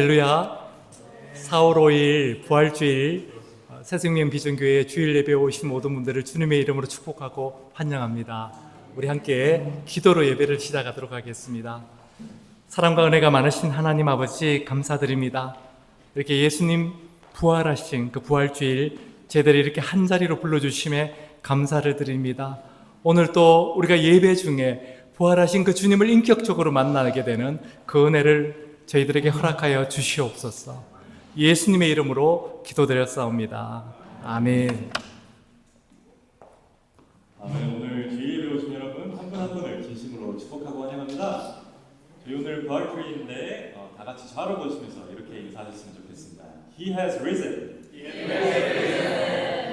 할렐루야. 4월 5일 부활주일 새생명 비전교회 주일 예배에 오신 모든 분들을 주님의 이름으로 축복하고 환영합니다. 우리 함께 기도로 예배를 시작하도록 하겠습니다. 사랑과 은혜가 많으신 하나님 아버지 감사드립니다. 이렇게 예수님 부활하신 그 부활주일 제대로 이렇게 한자리로 불러주심에 감사를 드립니다. 오늘 또 우리가 예배 중에 부활하신 그 주님을 인격적으로 만나게 되는 그 은혜를 저희들에게 허락하여 주시옵소서. 예수님의 이름으로 기도드렸사옵니다. 아멘. 오늘 주일 예배 오신 여러분 한 분 한 분을 진심으로 축복하고 환영합니다. 저희 오늘 부활주일인데 다 같이 좌로 보시면서 이렇게 인사하셨으면 좋겠습니다. He has risen. He has risen.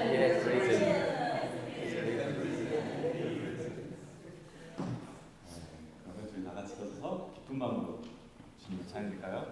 He has risen. 그러면 저희 다 같이 서서 기쁜 마음으로 주님 찬양드릴까요?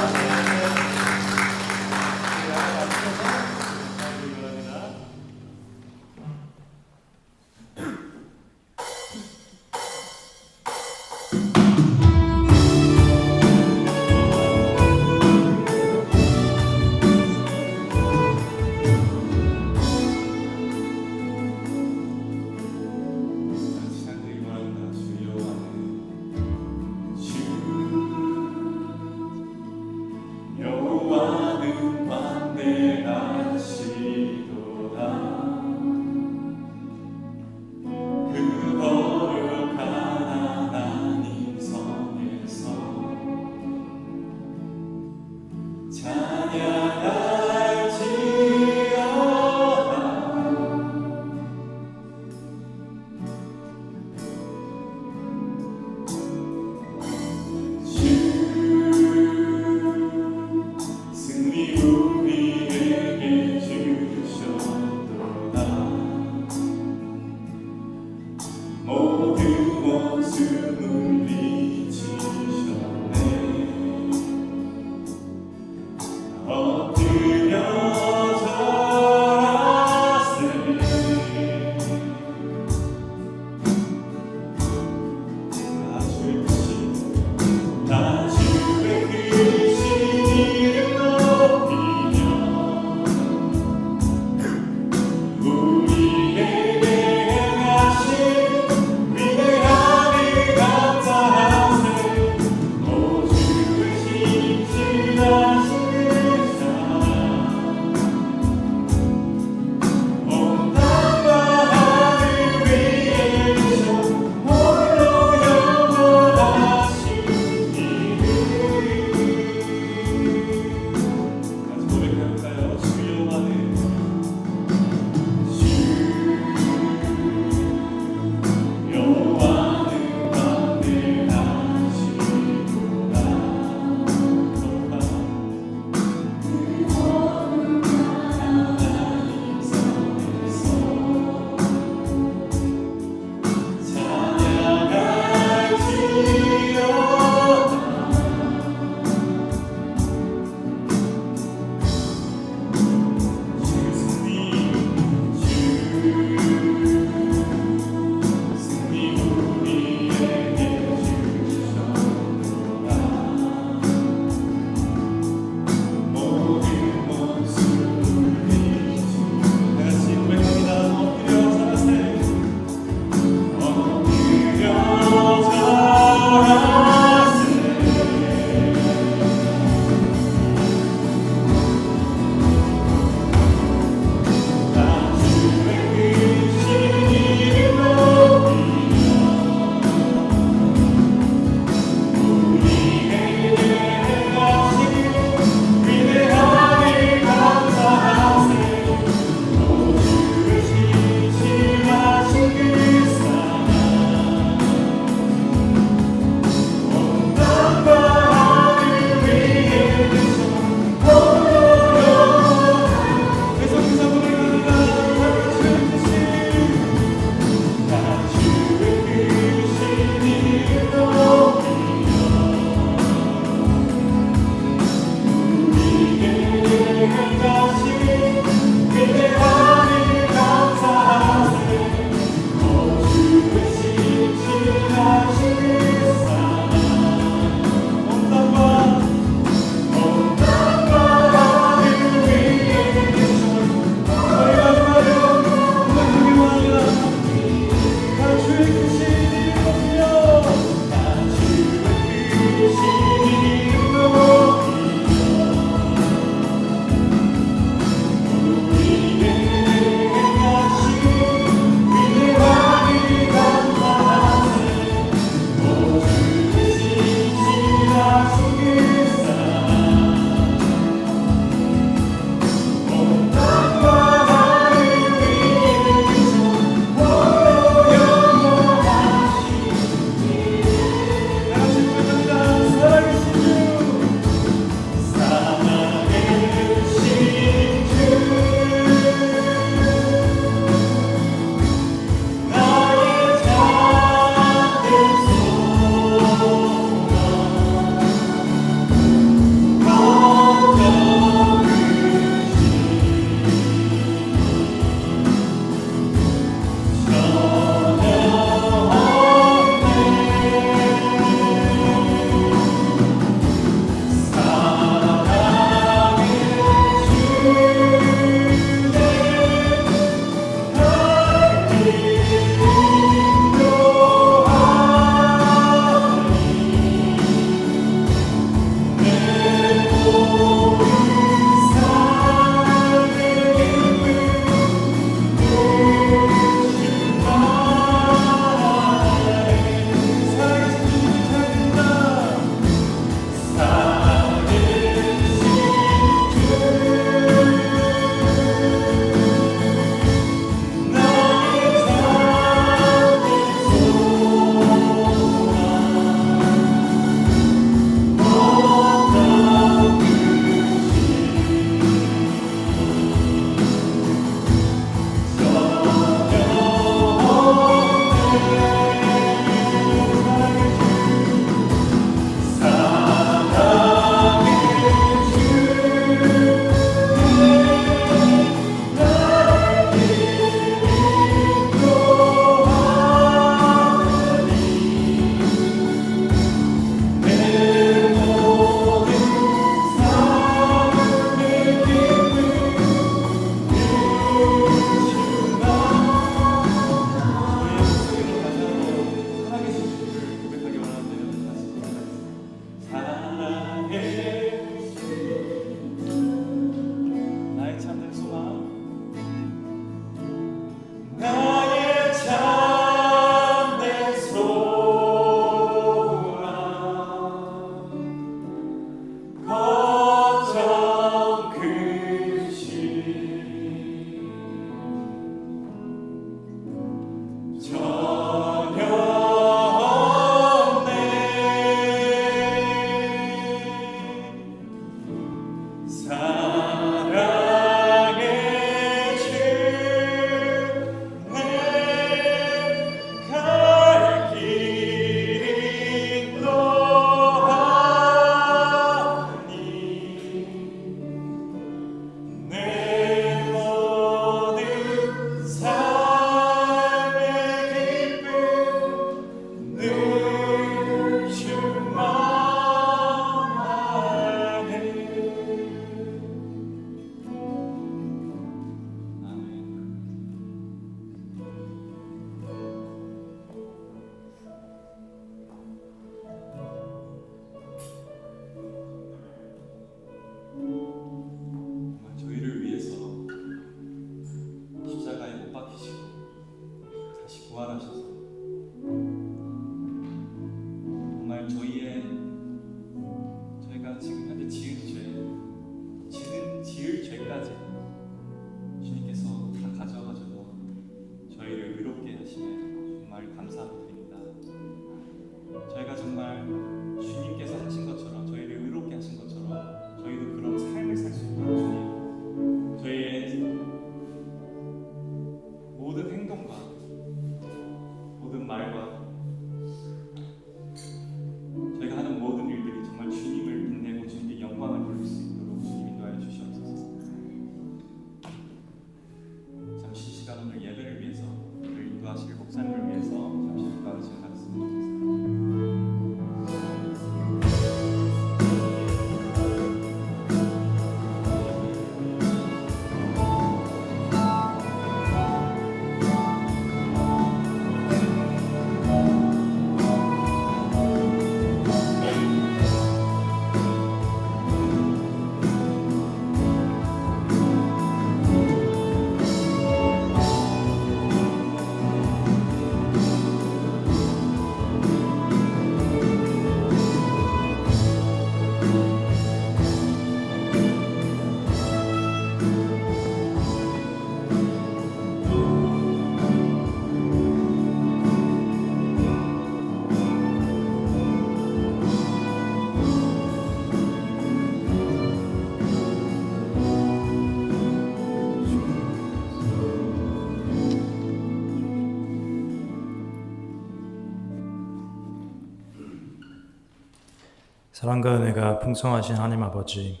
사랑과 은혜가 풍성하신 하나님 아버지,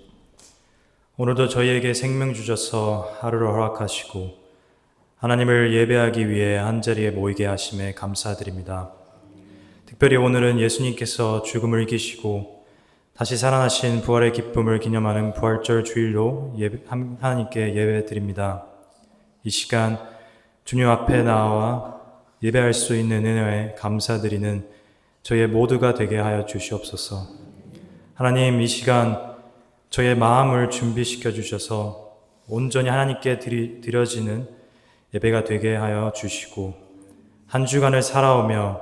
오늘도 저희에게 생명 주셔서 하루를 허락하시고 하나님을 예배하기 위해 한자리에 모이게 하심에 감사드립니다. 특별히 오늘은 예수님께서 죽음을 이기시고 다시 살아나신 부활의 기쁨을 기념하는 부활절 주일로 하나님께 예배드립니다. 이 시간 주님 앞에 나와 예배할 수 있는 은혜에 감사드리는 저희 모두가 되게 하여 주시옵소서. 하나님, 이 시간 저의 마음을 준비시켜 주셔서 온전히 하나님께 드려지는 예배가 되게 하여 주시고, 한 주간을 살아오며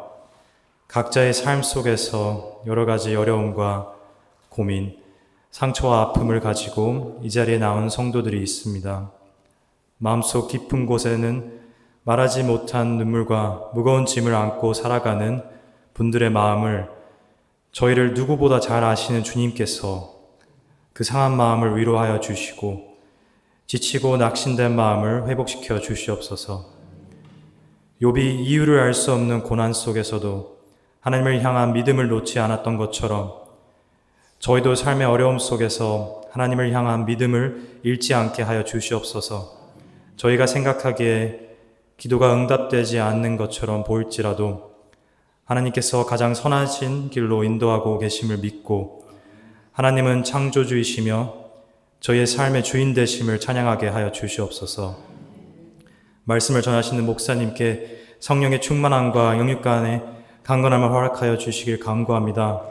각자의 삶 속에서 여러 가지 어려움과 고민, 상처와 아픔을 가지고 이 자리에 나온 성도들이 있습니다. 마음속 깊은 곳에는 말하지 못한 눈물과 무거운 짐을 안고 살아가는 분들의 마음을 저희를 누구보다 잘 아시는 주님께서 그 상한 마음을 위로하여 주시고 지치고 낙심된 마음을 회복시켜 주시옵소서. 욥이 이유를 알 수 없는 고난 속에서도 하나님을 향한 믿음을 놓지 않았던 것처럼 저희도 삶의 어려움 속에서 하나님을 향한 믿음을 잃지 않게 하여 주시옵소서. 저희가 생각하기에 기도가 응답되지 않는 것처럼 보일지라도 하나님께서 가장 선하신 길로 인도하고 계심을 믿고 하나님은 창조주이시며 저희의 삶의 주인 되심을 찬양하게 하여 주시옵소서. 말씀을 전하시는 목사님께 성령의 충만함과 영육간의 강건함을 허락하여 주시길 간구합니다.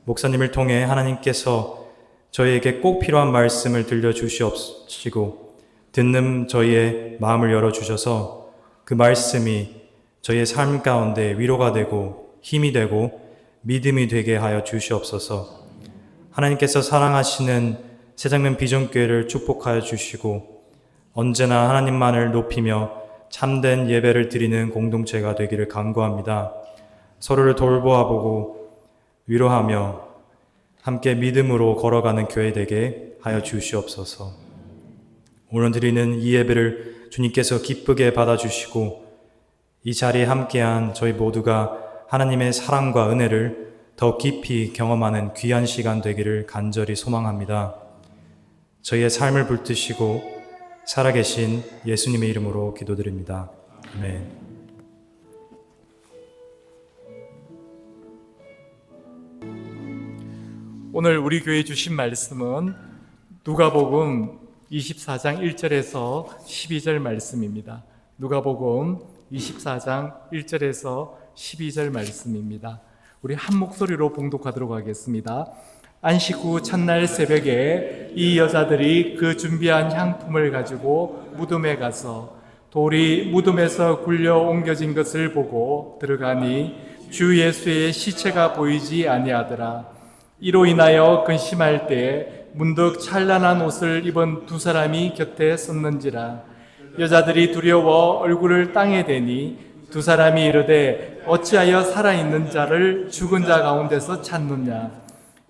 목사님을 통해 하나님께서 저희에게 꼭 필요한 말씀을 들려주시옵시고 듣는 저희의 마음을 열어주셔서 그 말씀이 저희의 삶 가운데 위로가 되고 힘이 되고 믿음이 되게 하여 주시옵소서. 하나님께서 사랑하시는 새장면 비전교회를 축복하여 주시고 언제나 하나님만을 높이며 참된 예배를 드리는 공동체가 되기를 간구합니다. 서로를 돌보아보고 위로하며 함께 믿음으로 걸어가는 교회 되게 하여 주시옵소서. 오늘 드리는 이 예배를 주님께서 기쁘게 받아주시고 이 자리에 함께한 저희 모두가 하나님의 사랑과 은혜를 더 깊이 경험하는 귀한 시간 되기를 간절히 소망합니다. 저희의 삶을 불뜨시고 살아계신 예수님의 이름으로 기도드립니다. 아멘. 오늘 우리 교회에 주신 말씀은 누가복음 24장 1절에서 12절 말씀입니다. 누가복음 24장 1절에서 12절 말씀입니다. 우리 한 목소리로 봉독하도록 하겠습니다. 안식 후 첫날 새벽에 이 여자들이 그 준비한 향품을 가지고 무덤에 가서 돌이 무덤에서 굴려 옮겨진 것을 보고 들어가니 주 예수의 시체가 보이지 아니하더라. 이로 인하여 근심할 때에 문득 찬란한 옷을 입은 두 사람이 곁에 섰는지라. 여자들이 두려워 얼굴을 땅에 대니 두 사람이 이르되 어찌하여 살아있는 자를 죽은 자 가운데서 찾느냐.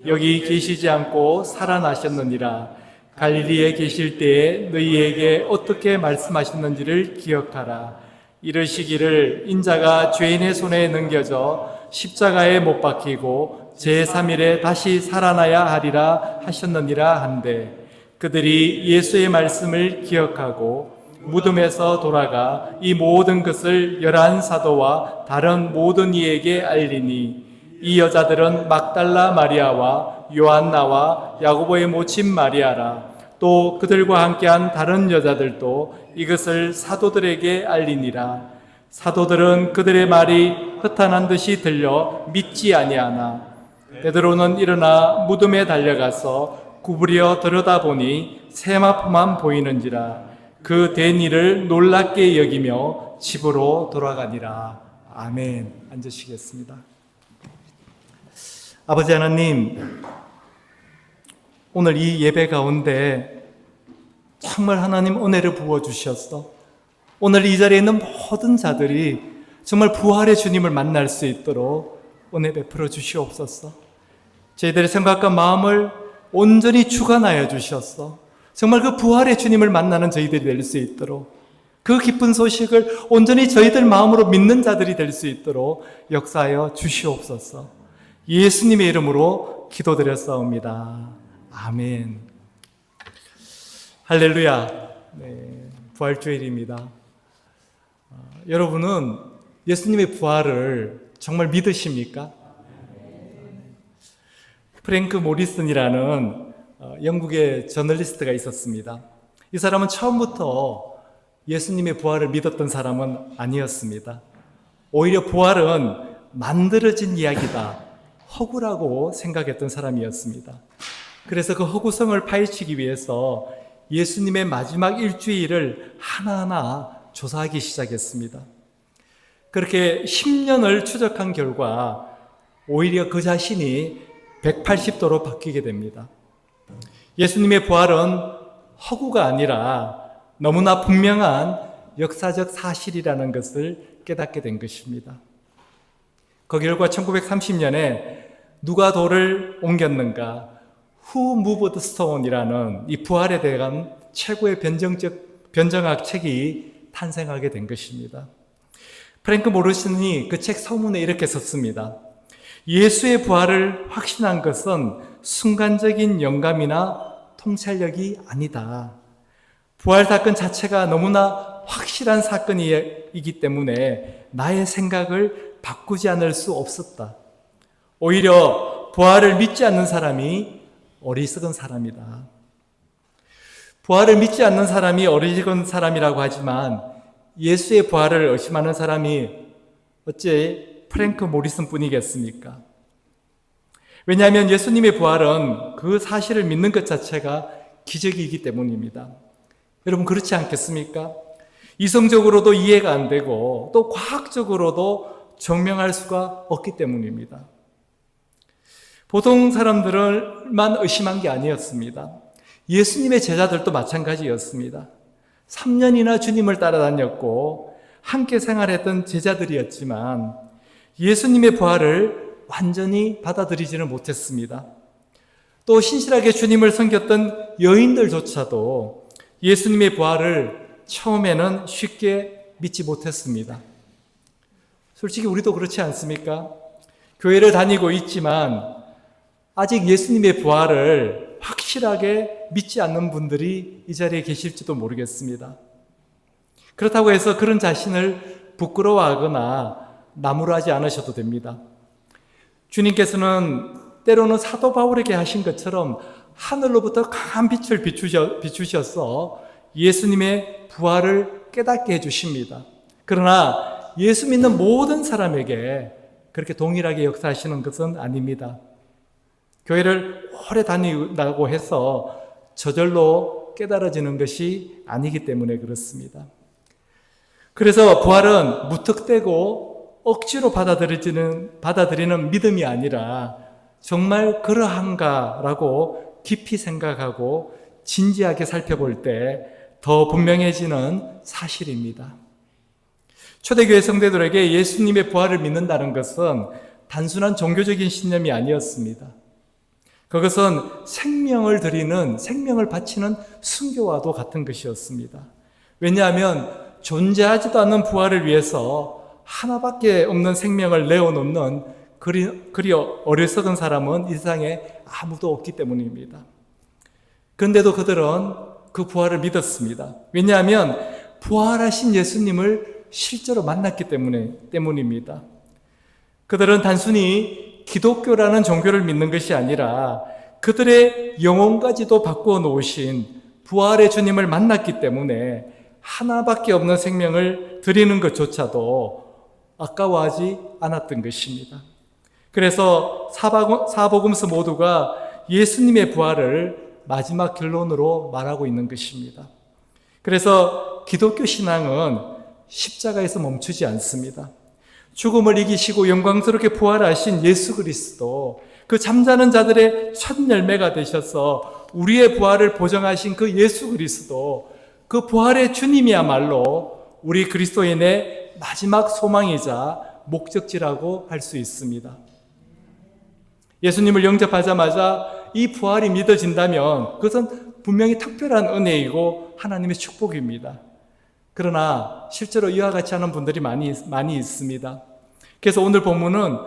여기 계시지 않고 살아나셨느니라. 갈릴리에 계실 때에 너희에게 어떻게 말씀하셨는지를 기억하라. 이르시기를 인자가 죄인의 손에 넘겨져 십자가에 못 박히고 제3일에 다시 살아나야 하리라 하셨느니라 한데 그들이 예수의 말씀을 기억하고 무덤에서 돌아가 이 모든 것을 11사도와 다른 모든 이에게 알리니 이 여자들은 막달라 마리아와 요한나와 야고보의 모친 마리아라. 또 그들과 함께한 다른 여자들도 이것을 사도들에게 알리니라. 사도들은 그들의 말이 허탄한 듯이 들려 믿지 아니하나 베드로는 일어나 무덤에 달려가서 구부려 들여다보니 세마포만 보이는지라. 그 된 일을 놀랍게 여기며 집으로 돌아가니라. 아멘. 앉으시겠습니다. 아버지 하나님, 오늘 이 예배 가운데 정말 하나님 은혜를 부어주셨어. 오늘 이 자리에 있는 모든 자들이 정말 부활의 주님을 만날 수 있도록 은혜 베풀어 주시옵소서. 저희들의 생각과 마음을 온전히 주관하여 주셨어. 정말 그 부활의 주님을 만나는 저희들이 될 수 있도록 그 기쁜 소식을 온전히 저희들 마음으로 믿는 자들이 될 수 있도록 역사하여 주시옵소서. 예수님의 이름으로 기도드렸사옵니다. 아멘. 할렐루야. 네, 부활주일입니다. 여러분은 예수님의 부활을 정말 믿으십니까? 프랭크 모리슨이라는 영국의 저널리스트가 있었습니다. 이 사람은 처음부터 예수님의 부활을 믿었던 사람은 아니었습니다. 오히려 부활은 만들어진 이야기다, 허구라고 생각했던 사람이었습니다. 그래서 그 허구성을 파헤치기 위해서 예수님의 마지막 일주일을 하나하나 조사하기 시작했습니다. 그렇게 10년을 추적한 결과 오히려 그 자신이 180도로 바뀌게 됩니다. 예수님의 부활은 허구가 아니라 너무나 분명한 역사적 사실이라는 것을 깨닫게 된 것입니다. 그 결과 1930년에 누가 돌을 옮겼는가, Who Moved Stone이라는 이 부활에 대한 최고의 변정학 책이 탄생하게 된 것입니다. 프랭크 모리슨이 그 책 서문에 이렇게 썼습니다. 예수의 부활을 확신한 것은 순간적인 영감이나 통찰력이 아니다. 부활 사건 자체가 너무나 확실한 사건이기 때문에 나의 생각을 바꾸지 않을 수 없었다. 오히려 부활을 믿지 않는 사람이 어리석은 사람이다. 부활을 믿지 않는 사람이 어리석은 사람이라고 하지만 예수의 부활을 의심하는 사람이 어째 프랭크 모리슨 뿐이겠습니까? 왜냐하면 예수님의 부활은 그 사실을 믿는 것 자체가 기적이기 때문입니다. 여러분 그렇지 않겠습니까? 이성적으로도 이해가 안 되고 또 과학적으로도 증명할 수가 없기 때문입니다. 보통 사람들만 의심한 게 아니었습니다. 예수님의 제자들도 마찬가지였습니다. 3년이나 주님을 따라다녔고 함께 생활했던 제자들이었지만 예수님의 부활을 완전히 받아들이지는 못했습니다. 또 신실하게 주님을 섬겼던 여인들조차도 예수님의 부활을 처음에는 쉽게 믿지 못했습니다. 솔직히 우리도 그렇지 않습니까? 교회를 다니고 있지만 아직 예수님의 부활을 확실하게 믿지 않는 분들이 이 자리에 계실지도 모르겠습니다. 그렇다고 해서 그런 자신을 부끄러워하거나 나무라지 않으셔도 됩니다. 주님께서는 때로는 사도 바울에게 하신 것처럼 하늘로부터 강한 빛을 비추셔서 예수님의 부활을 깨닫게 해주십니다. 그러나 예수 믿는 모든 사람에게 그렇게 동일하게 역사하시는 것은 아닙니다. 교회를 오래 다닌다고 해서 저절로 깨달아지는 것이 아니기 때문에 그렇습니다. 그래서 부활은 무턱대고 억지로 받아들이는 믿음이 아니라 정말 그러한가라고 깊이 생각하고 진지하게 살펴볼 때 더 분명해지는 사실입니다. 초대교회 성도들에게 예수님의 부활을 믿는다는 것은 단순한 종교적인 신념이 아니었습니다. 그것은 생명을 바치는 순교와도 같은 것이었습니다. 왜냐하면 존재하지도 않는 부활을 위해서 하나밖에 없는 생명을 내어놓는 그리 어리석은 사람은 이 세상에 아무도 없기 때문입니다. 그런데도 그들은 그 부활을 믿었습니다. 왜냐하면 부활하신 예수님을 실제로 만났기 때문입니다. 그들은 단순히 기독교라는 종교를 믿는 것이 아니라 그들의 영혼까지도 바꾸어 놓으신 부활의 주님을 만났기 때문에 하나밖에 없는 생명을 드리는 것조차도 아까워하지 않았던 것입니다. 그래서 사복음서 모두가 예수님의 부활을 마지막 결론으로 말하고 있는 것입니다. 그래서 기독교 신앙은 십자가에서 멈추지 않습니다. 죽음을 이기시고 영광스럽게 부활하신 예수 그리스도, 그 잠자는 자들의 첫 열매가 되셔서 우리의 부활을 보정하신 그 예수 그리스도, 그 부활의 주님이야말로 우리 그리스도인의 마지막 소망이자 목적지라고 할 수 있습니다. 예수님을 영접하자마자 이 부활이 믿어진다면 그것은 분명히 특별한 은혜이고 하나님의 축복입니다. 그러나 실제로 이와 같이 하는 분들이 많이 있습니다. 그래서 오늘 본문은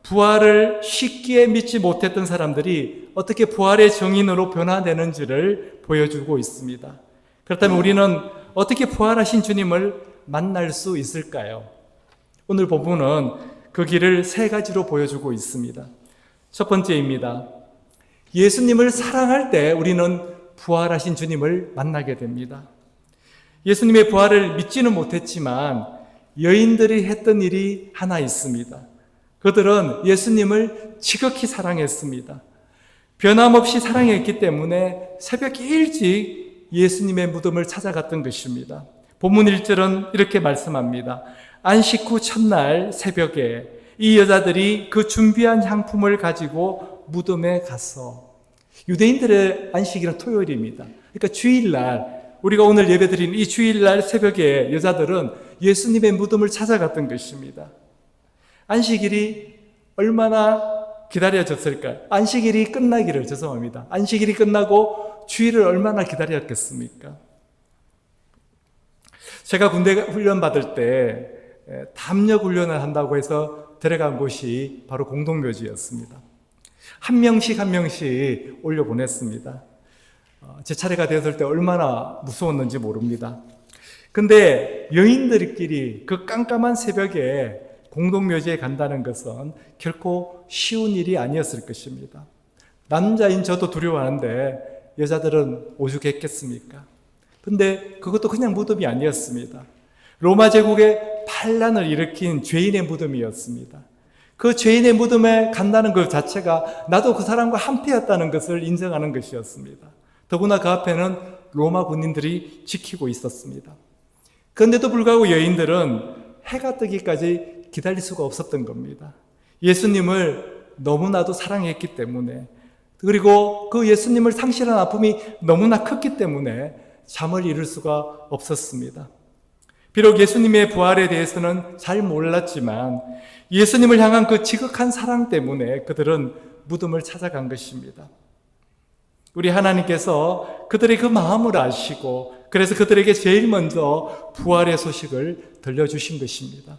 부활을 쉽게 믿지 못했던 사람들이 어떻게 부활의 증인으로 변화되는지를 보여주고 있습니다. 그렇다면 우리는 어떻게 부활하신 주님을 만날 수 있을까요? 오늘 본문은 그 길을 세 가지로 보여주고 있습니다. 첫 번째입니다. 예수님을 사랑할 때 우리는 부활하신 주님을 만나게 됩니다. 예수님의 부활을 믿지는 못했지만 여인들이 했던 일이 하나 있습니다. 그들은 예수님을 지극히 사랑했습니다. 변함없이 사랑했기 때문에 새벽 일찍 예수님의 무덤을 찾아갔던 것입니다. 본문 1절은 이렇게 말씀합니다. 안식 후 첫날 새벽에 이 여자들이 그 준비한 향품을 가지고 무덤에 가서, 유대인들의 안식일은 토요일입니다. 그러니까 주일날, 우리가 오늘 예배드린 이 주일날 새벽에 여자들은 예수님의 무덤을 찾아갔던 것입니다. 안식일이 얼마나 기다려졌을까요? 안식일이 끝나기를, 죄송합니다. 안식일이 끝나고 주일을 얼마나 기다렸겠습니까? 제가 군대 훈련 받을 때 담력 훈련을 한다고 해서 데려간 곳이 바로 공동묘지였습니다. 한 명씩 올려보냈습니다. 제 차례가 되었을 때 얼마나 무서웠는지 모릅니다. 근데 여인들끼리 그 깜깜한 새벽에 공동묘지에 간다는 것은 결코 쉬운 일이 아니었을 것입니다. 남자인 저도 두려워하는데 여자들은 오죽했겠습니까? 근데 그것도 그냥 무덤이 아니었습니다. 로마 제국의 반란을 일으킨 죄인의 무덤이었습니다. 그 죄인의 무덤에 간다는 것 자체가 나도 그 사람과 한패였다는 것을 인정하는 것이었습니다. 더구나 그 앞에는 로마 군인들이 지키고 있었습니다. 그런데도 불구하고 여인들은 해가 뜨기까지 기다릴 수가 없었던 겁니다. 예수님을 너무나도 사랑했기 때문에, 그리고 그 예수님을 상실한 아픔이 너무나 컸기 때문에 잠을 이룰 수가 없었습니다. 비록 예수님의 부활에 대해서는 잘 몰랐지만 예수님을 향한 그 지극한 사랑 때문에 그들은 무덤을 찾아간 것입니다. 우리 하나님께서 그들의 그 마음을 아시고 그래서 그들에게 제일 먼저 부활의 소식을 들려주신 것입니다.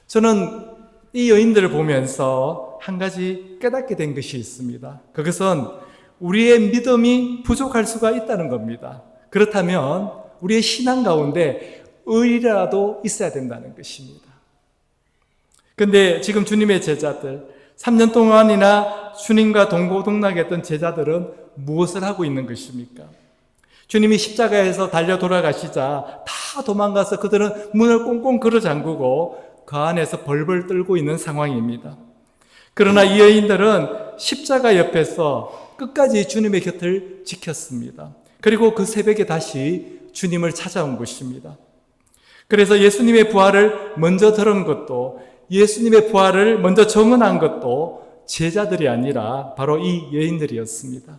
저는 이 여인들을 보면서 한 가지 깨닫게 된 것이 있습니다. 그것은 우리의 믿음이 부족할 수가 있다는 겁니다. 그렇다면 우리의 신앙 가운데 의리라도 있어야 된다는 것입니다. 근데 지금 주님의 제자들, 3년 동안이나 주님과 동고동락했던 제자들은 무엇을 하고 있는 것입니까? 주님이 십자가에서 달려 돌아가시자 다 도망가서 그들은 문을 꽁꽁 걸어 잠그고 그 안에서 벌벌 떨고 있는 상황입니다. 그러나 이 여인들은 십자가 옆에서 끝까지 주님의 곁을 지켰습니다. 그리고 그 새벽에 다시 주님을 찾아온 것입니다. 그래서 예수님의 부활을 먼저 들은 것도, 예수님의 부활을 먼저 증언한 것도 제자들이 아니라 바로 이 여인들이었습니다.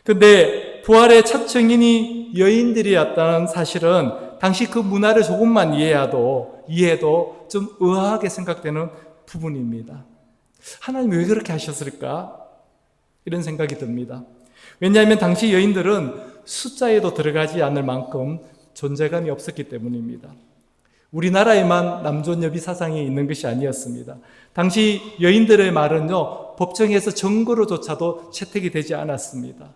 그런데 부활의 첫 증인이 여인들이었다는 사실은 당시 그 문화를 조금만 이해해도 좀 의아하게 생각되는 부분입니다. 하나님 왜 그렇게 하셨을까? 이런 생각이 듭니다. 왜냐하면 당시 여인들은 숫자에도 들어가지 않을 만큼 존재감이 없었기 때문입니다. 우리나라에만 남존여비 사상이 있는 것이 아니었습니다. 당시 여인들의 말은요, 법정에서 증거로조차도 채택이 되지 않았습니다.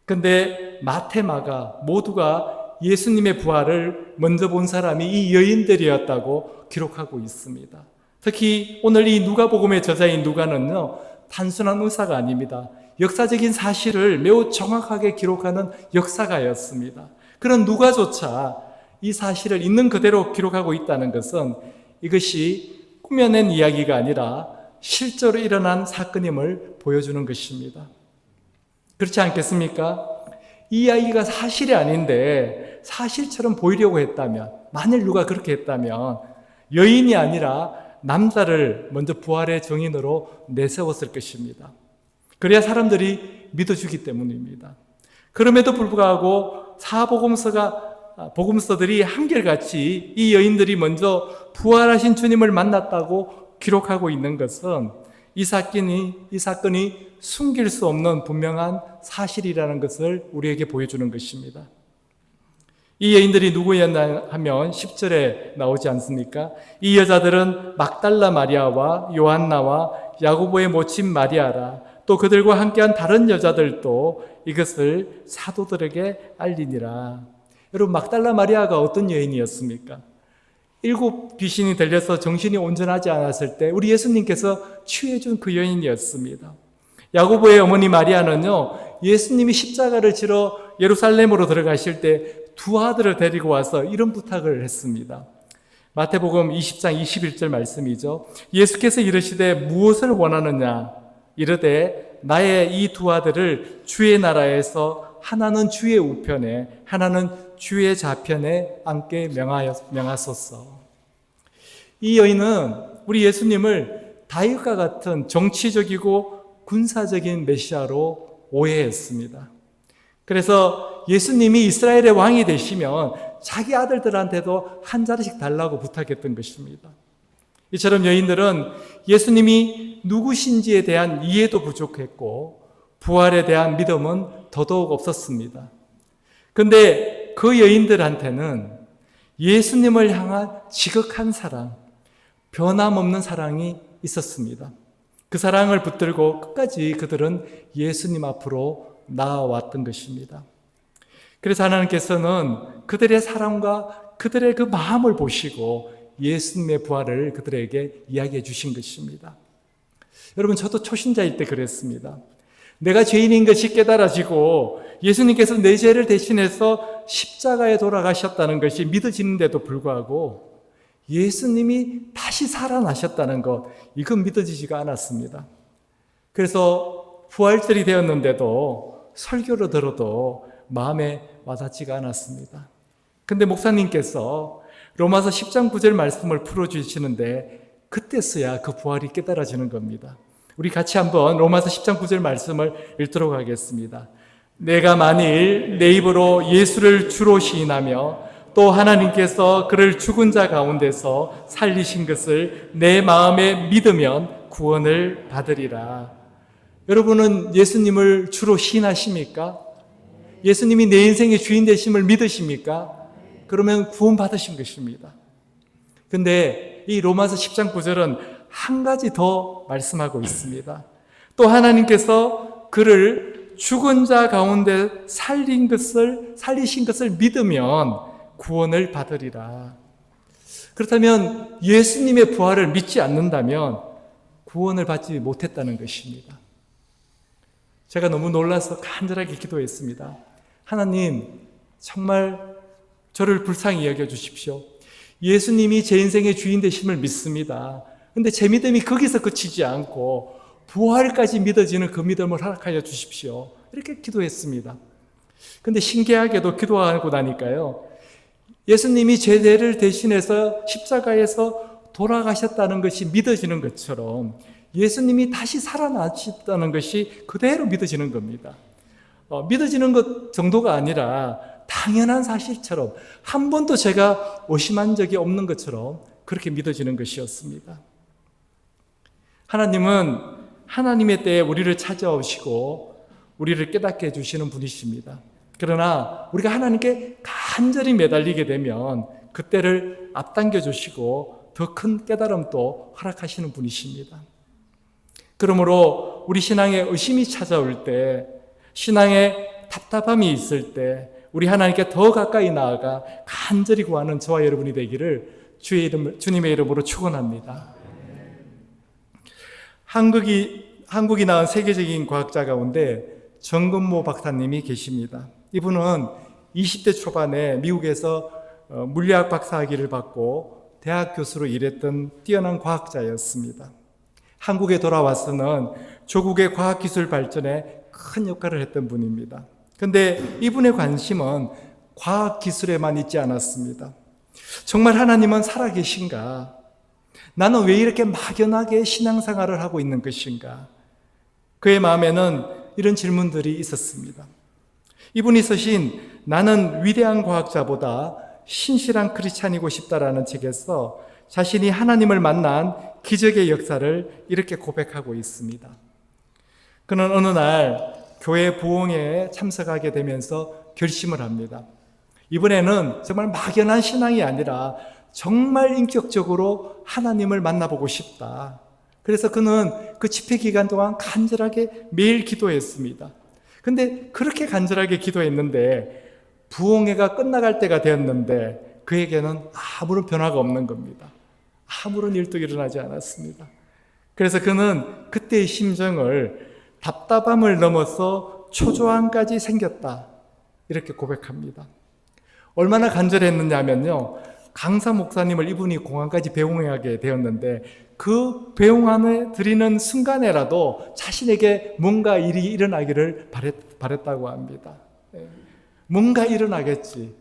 근데 마태, 마가 모두가 예수님의 부활을 먼저 본 사람이 이 여인들이었다고 기록하고 있습니다. 특히 오늘 이 누가복음의 저자인 누가는요, 단순한 의사가 아닙니다. 역사적인 사실을 매우 정확하게 기록하는 역사가였습니다. 그런 누가조차 이 사실을 있는 그대로 기록하고 있다는 것은 이것이 꾸며낸 이야기가 아니라 실제로 일어난 사건임을 보여주는 것입니다. 그렇지 않겠습니까? 이 이야기가 사실이 아닌데 사실처럼 보이려고 했다면, 만일 누가 그렇게 했다면 여인이 아니라 남자를 먼저 부활의 증인으로 내세웠을 것입니다. 그래야 사람들이 믿어주기 때문입니다. 그럼에도 불구하고 복음서들이 한결같이 이 여인들이 먼저 부활하신 주님을 만났다고 기록하고 있는 것은 이 사건이 숨길 수 없는 분명한 사실이라는 것을 우리에게 보여주는 것입니다. 이 여인들이 누구였나 하면 10절에 나오지 않습니까? 이 여자들은 막달라 마리아와 요한나와 야고보의 모친 마리아라. 또 그들과 함께한 다른 여자들도 이것을 사도들에게 알리니라. 여러분, 막달라 마리아가 어떤 여인이었습니까? 7 귀신이 들려서 정신이 온전하지 않았을 때 우리 예수님께서 치유해준 그 여인이었습니다. 야고보의 어머니 마리아는요, 예수님이 십자가를 지러 예루살렘으로 들어가실 때 2 아들을 데리고 와서 이런 부탁을 했습니다. 마태복음 20장 21절 말씀이죠. 예수께서 이르시되 무엇을 원하느냐? 이르되 나의 이 2 아들을 주의 나라에서 하나는 주의 우편에 하나는 주의 좌편에 앉게 명하소서. 이 여인은 우리 예수님을 다윗과 같은 정치적이고 군사적인 메시아로 오해했습니다. 그래서 예수님이 이스라엘의 왕이 되시면 자기 아들들한테도 한 자리씩 달라고 부탁했던 것입니다. 이처럼 여인들은 예수님이 누구신지에 대한 이해도 부족했고 부활에 대한 믿음은 더더욱 없었습니다. 그런데 그 여인들한테는 예수님을 향한 지극한 사랑, 변함없는 사랑이 있었습니다. 그 사랑을 붙들고 끝까지 그들은 예수님 앞으로 나아왔던 것입니다. 그래서 하나님께서는 그들의 사랑과 그들의 그 마음을 보시고 예수님의 부활을 그들에게 이야기해 주신 것입니다. 여러분, 저도 초신자일 때 그랬습니다. 내가 죄인인 것이 깨달아지고 예수님께서 내 죄를 대신해서 십자가에 돌아가셨다는 것이 믿어지는데도 불구하고 예수님이 다시 살아나셨다는 것, 이건 믿어지지가 않았습니다. 그래서 부활절이 되었는데도 설교를 들어도 마음에 와닿지가 않았습니다. 근데 목사님께서 로마서 10장 9절 말씀을 풀어주시는데 그때서야 그 부활이 깨달아지는 겁니다. 우리 같이 한번 로마서 10장 9절 말씀을 읽도록 하겠습니다. 내가 만일 내 입으로 예수를 주로 시인하며 또 하나님께서 그를 죽은 자 가운데서 살리신 것을 내 마음에 믿으면 구원을 받으리라. 여러분은 예수님을 주로 시인하십니까? 예수님이 내 인생의 주인 되심을 믿으십니까? 그러면 구원 받으신 것입니다. 근데 이 로마서 10장 9절은 한 가지 더 말씀하고 있습니다. 또 하나님께서 그를 죽은 자 가운데 살리신 것을 믿으면 구원을 받으리라. 그렇다면 예수님의 부활을 믿지 않는다면 구원을 받지 못했다는 것입니다. 제가 너무 놀라서 간절하게 기도했습니다. 하나님, 정말 저를 불쌍히 여겨 주십시오. 예수님이 제 인생의 주인 되심을 믿습니다. 그런데 제 믿음이 거기서 그치지 않고 부활까지 믿어지는 그 믿음을 허락하여 주십시오. 이렇게 기도했습니다. 그런데 신기하게도 기도하고 나니까요, 예수님이 제 죄를 대신해서 십자가에서 돌아가셨다는 것이 믿어지는 것처럼 예수님이 다시 살아나셨다는 것이 그대로 믿어지는 겁니다. 믿어지는 것 정도가 아니라 당연한 사실처럼 한 번도 제가 의심한 적이 없는 것처럼 그렇게 믿어지는 것이었습니다. 하나님은 하나님의 때에 우리를 찾아오시고 우리를 깨닫게 해주시는 분이십니다. 그러나 우리가 하나님께 간절히 매달리게 되면 그때를 앞당겨 주시고 더 큰 깨달음도 허락하시는 분이십니다. 그러므로 우리 신앙에 의심이 찾아올 때, 신앙에 답답함이 있을 때 우리 하나님께 더 가까이 나아가 간절히 구하는 저와 여러분이 되기를 주님의 이름으로 축원합니다. 한국이 낳은 세계적인 과학자 가운데 정근모 박사님이 계십니다. 이분은 20대 초반에 미국에서 물리학 박사학위를 받고 대학 교수로 일했던 뛰어난 과학자였습니다. 한국에 돌아와서는 조국의 과학기술 발전에 큰 역할을 했던 분입니다. 그런데 이분의 관심은 과학기술에만 있지 않았습니다. 정말 하나님은 살아계신가? 나는 왜 이렇게 막연하게 신앙생활을 하고 있는 것인가? 그의 마음에는 이런 질문들이 있었습니다. 이분이 쓰신 나는 위대한 과학자보다 신실한 크리스찬이고 싶다라는 책에서 자신이 하나님을 만난 기적의 역사를 이렇게 고백하고 있습니다. 그는 어느 날 교회 부흥회에 참석하게 되면서 결심을 합니다. 이번에는 정말 막연한 신앙이 아니라 정말 인격적으로 하나님을 만나보고 싶다. 그래서 그는 그 집회 기간 동안 간절하게 매일 기도했습니다. 근데 그렇게 간절하게 기도했는데 부흥회가 끝나갈 때가 되었는데 그에게는 아무런 변화가 없는 겁니다. 아무런 일도 일어나지 않았습니다. 그래서 그는 그때의 심정을 답답함을 넘어서 초조함까지 생겼다. 이렇게 고백합니다. 얼마나 간절했느냐 하면요. 강사 목사님을 이분이 공항까지 배웅하게 되었는데 그 배웅안에 드리는 순간에라도 자신에게 뭔가 일이 일어나기를 바랬다고 합니다. 뭔가 일어나겠지.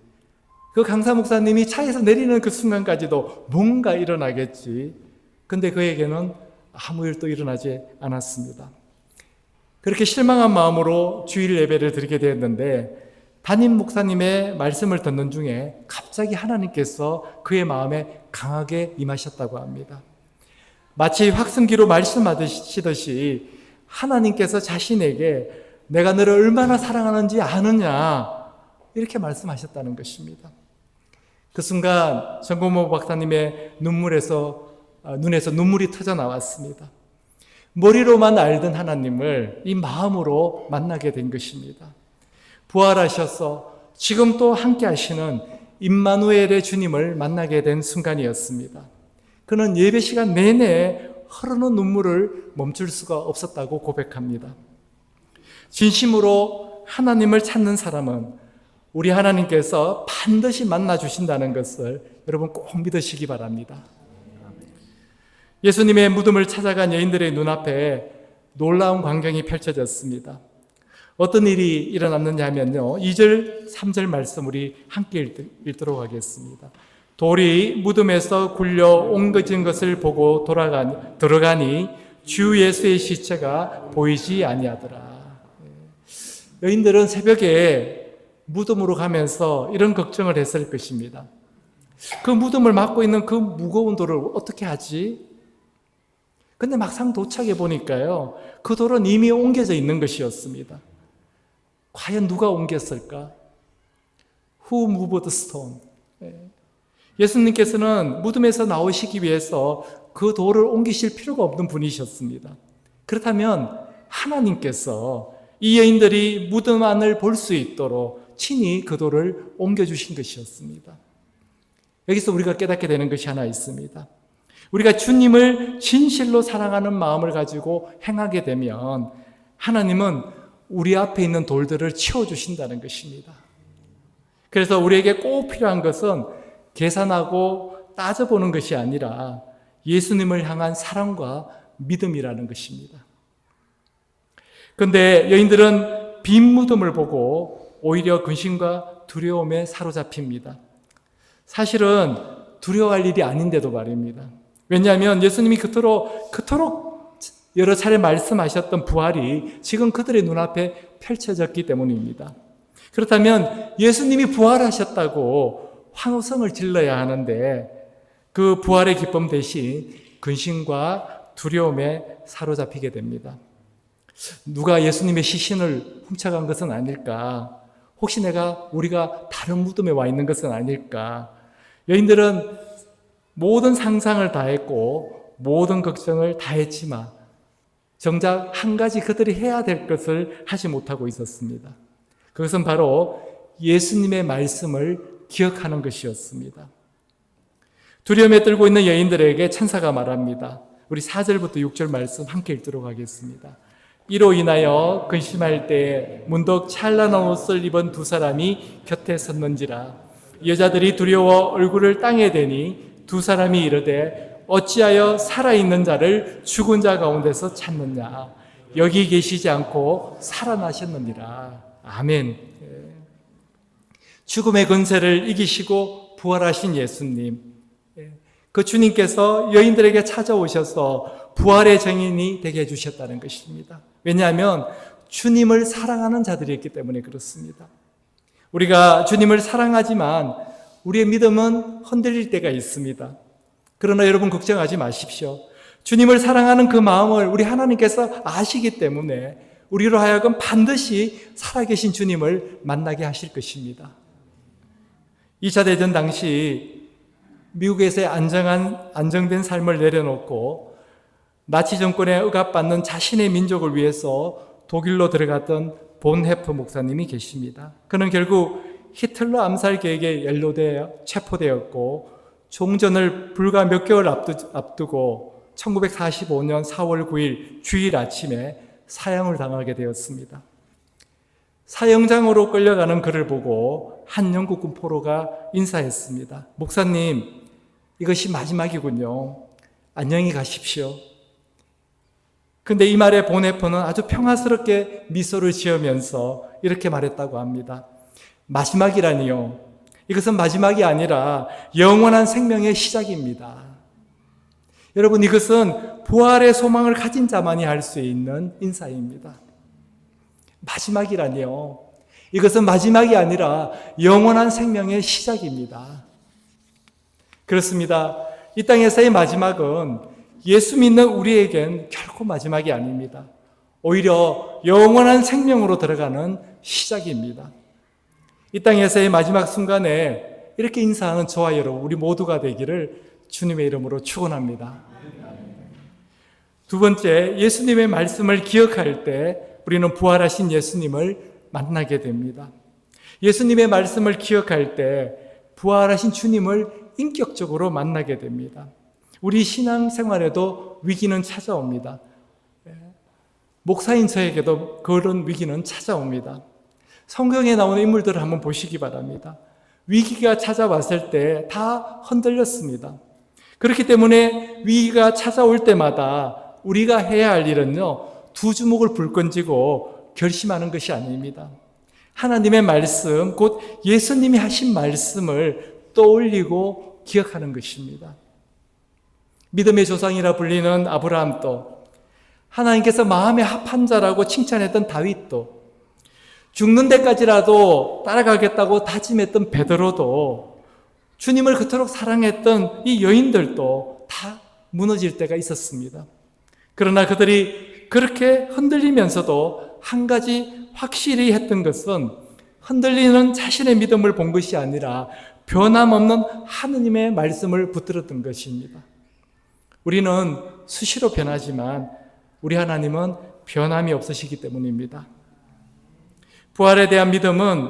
그 강사 목사님이 차에서 내리는 그 순간까지도 뭔가 일어나겠지. 근데 그에게는 아무 일도 일어나지 않았습니다. 그렇게 실망한 마음으로 주일 예배를 드리게 되었는데 담임 목사님의 말씀을 듣는 중에 갑자기 하나님께서 그의 마음에 강하게 임하셨다고 합니다. 마치 확승기로 말씀하시듯이 하나님께서 자신에게 내가 너를 얼마나 사랑하는지 아느냐 이렇게 말씀하셨다는 것입니다. 그 순간 정고모 박사님의 눈에서 눈물이 터져 나왔습니다. 머리로만 알던 하나님을 이 마음으로 만나게 된 것입니다. 부활하셔서 지금 또 함께 하시는 임마누엘의 주님을 만나게 된 순간이었습니다. 그는 예배 시간 내내 흐르는 눈물을 멈출 수가 없었다고 고백합니다. 진심으로 하나님을 찾는 사람은 우리 하나님께서 반드시 만나 주신다는 것을 여러분 꼭 믿으시기 바랍니다. 예수님의 무덤을 찾아간 여인들의 눈앞에 놀라운 광경이 펼쳐졌습니다. 어떤 일이 일어났느냐 하면요. 2절, 3절 말씀 우리 함께 읽도록 하겠습니다. 돌이 무덤에서 굴려 옮겨진 것을 보고 들어가니 주 예수의 시체가 보이지 아니하더라. 여인들은 새벽에 무덤으로 가면서 이런 걱정을 했을 것입니다. 그 무덤을 막고 있는 그 무거운 돌을 어떻게 하지? 근데 막상 도착해 보니까요. 그 돌은 이미 옮겨져 있는 것이었습니다. 과연 누가 옮겼을까? Who moved the stone? 예수님께서는 무덤에서 나오시기 위해서 그 돌을 옮기실 필요가 없는 분이셨습니다. 그렇다면 하나님께서 이 여인들이 무덤 안을 볼 수 있도록 친히 그 돌을 옮겨주신 것이었습니다. 여기서 우리가 깨닫게 되는 것이 하나 있습니다. 우리가 주님을 진실로 사랑하는 마음을 가지고 행하게 되면 하나님은 우리 앞에 있는 돌들을 치워주신다는 것입니다. 그래서 우리에게 꼭 필요한 것은 계산하고 따져보는 것이 아니라 예수님을 향한 사랑과 믿음이라는 것입니다. 그런데 여인들은 빈 무덤을 보고 오히려 근심과 두려움에 사로잡힙니다. 사실은 두려워할 일이 아닌데도 말입니다. 왜냐하면 예수님이 그토록 여러 차례 말씀하셨던 부활이 지금 그들의 눈앞에 펼쳐졌기 때문입니다. 그렇다면 예수님이 부활하셨다고 환호성을 질러야 하는데 그 부활의 기쁨 대신 근심과 두려움에 사로잡히게 됩니다. 누가 예수님의 시신을 훔쳐간 것은 아닐까? 혹시 우리가 다른 무덤에 와 있는 것은 아닐까? 여인들은 모든 상상을 다했고 모든 걱정을 다했지만 정작 한 가지 그들이 해야 될 것을 하지 못하고 있었습니다. 그것은 바로 예수님의 말씀을 기억하는 것이었습니다. 두려움에 떨고 있는 여인들에게 천사가 말합니다. 우리 4절부터 6절 말씀 함께 읽도록 하겠습니다. 이로 인하여 근심할 때 문득 찬란한 옷을 입은 두 사람이 곁에 섰는지라. 여자들이 두려워 얼굴을 땅에 대니 두 사람이 이르되 어찌하여 살아있는 자를 죽은 자 가운데서 찾느냐. 여기 계시지 않고 살아나셨느니라. 아멘. 죽음의 권세를 이기시고 부활하신 예수님, 그 주님께서 여인들에게 찾아오셔서 부활의 증인이 되게 해주셨다는 것입니다. 왜냐하면 주님을 사랑하는 자들이었기 때문에 그렇습니다. 우리가 주님을 사랑하지만 우리의 믿음은 흔들릴 때가 있습니다. 그러나 여러분 걱정하지 마십시오. 주님을 사랑하는 그 마음을 우리 하나님께서 아시기 때문에 우리로 하여금 반드시 살아계신 주님을 만나게 하실 것입니다. 2차 대전 당시 미국에서의 안정된 삶을 내려놓고 나치 정권에 억압받는 자신의 민족을 위해서 독일로 들어갔던 본헤프 목사님이 계십니다. 그는 결국 히틀러 암살 계획에 연루되어 체포되었고 종전을 불과 몇 개월 앞두고 1945년 4월 9일 주일 아침에 사형을 당하게 되었습니다. 사형장으로 끌려가는 그를 보고 한 영국군 포로가 인사했습니다. 목사님, 이것이 마지막이군요. 안녕히 가십시오. 근데 이 말에 본헤프는 아주 평화스럽게 미소를 지으면서 이렇게 말했다고 합니다. 마지막이라니요. 이것은 마지막이 아니라 영원한 생명의 시작입니다. 여러분, 이것은 부활의 소망을 가진 자만이 할 수 있는 인사입니다. 마지막이라니요. 이것은 마지막이 아니라 영원한 생명의 시작입니다. 그렇습니다. 이 땅에서의 마지막은 예수 믿는 우리에겐 결코 마지막이 아닙니다. 오히려 영원한 생명으로 들어가는 시작입니다. 이 땅에서의 마지막 순간에 이렇게 인사하는 저와 여러분, 우리 모두가 되기를 주님의 이름으로 축원합니다. 두 번째, 예수님의 말씀을 기억할 때 우리는 부활하신 예수님을 만나게 됩니다. 예수님의 말씀을 기억할 때 부활하신 주님을 인격적으로 만나게 됩니다. 우리 신앙생활에도 위기는 찾아옵니다. 목사인 저에게도 그런 위기는 찾아옵니다. 성경에 나오는 인물들을 한번 보시기 바랍니다. 위기가 찾아왔을 때 다 흔들렸습니다. 그렇기 때문에 위기가 찾아올 때마다 우리가 해야 할 일은요, 두 주먹을 불끈쥐고 결심하는 것이 아닙니다. 하나님의 말씀, 곧 예수님이 하신 말씀을 떠올리고 기억하는 것입니다. 믿음의 조상이라 불리는 아브라함도, 하나님께서 마음에 합한 자라고 칭찬했던 다윗도, 죽는 데까지라도 따라가겠다고 다짐했던 베드로도, 주님을 그토록 사랑했던 이 여인들도 다 무너질 때가 있었습니다. 그러나 그들이 그렇게 흔들리면서도 한 가지 확실히 했던 것은 흔들리는 자신의 믿음을 본 것이 아니라 변함없는 하느님의 말씀을 붙들었던 것입니다. 우리는 수시로 변하지만 우리 하나님은 변함이 없으시기 때문입니다. 부활에 대한 믿음은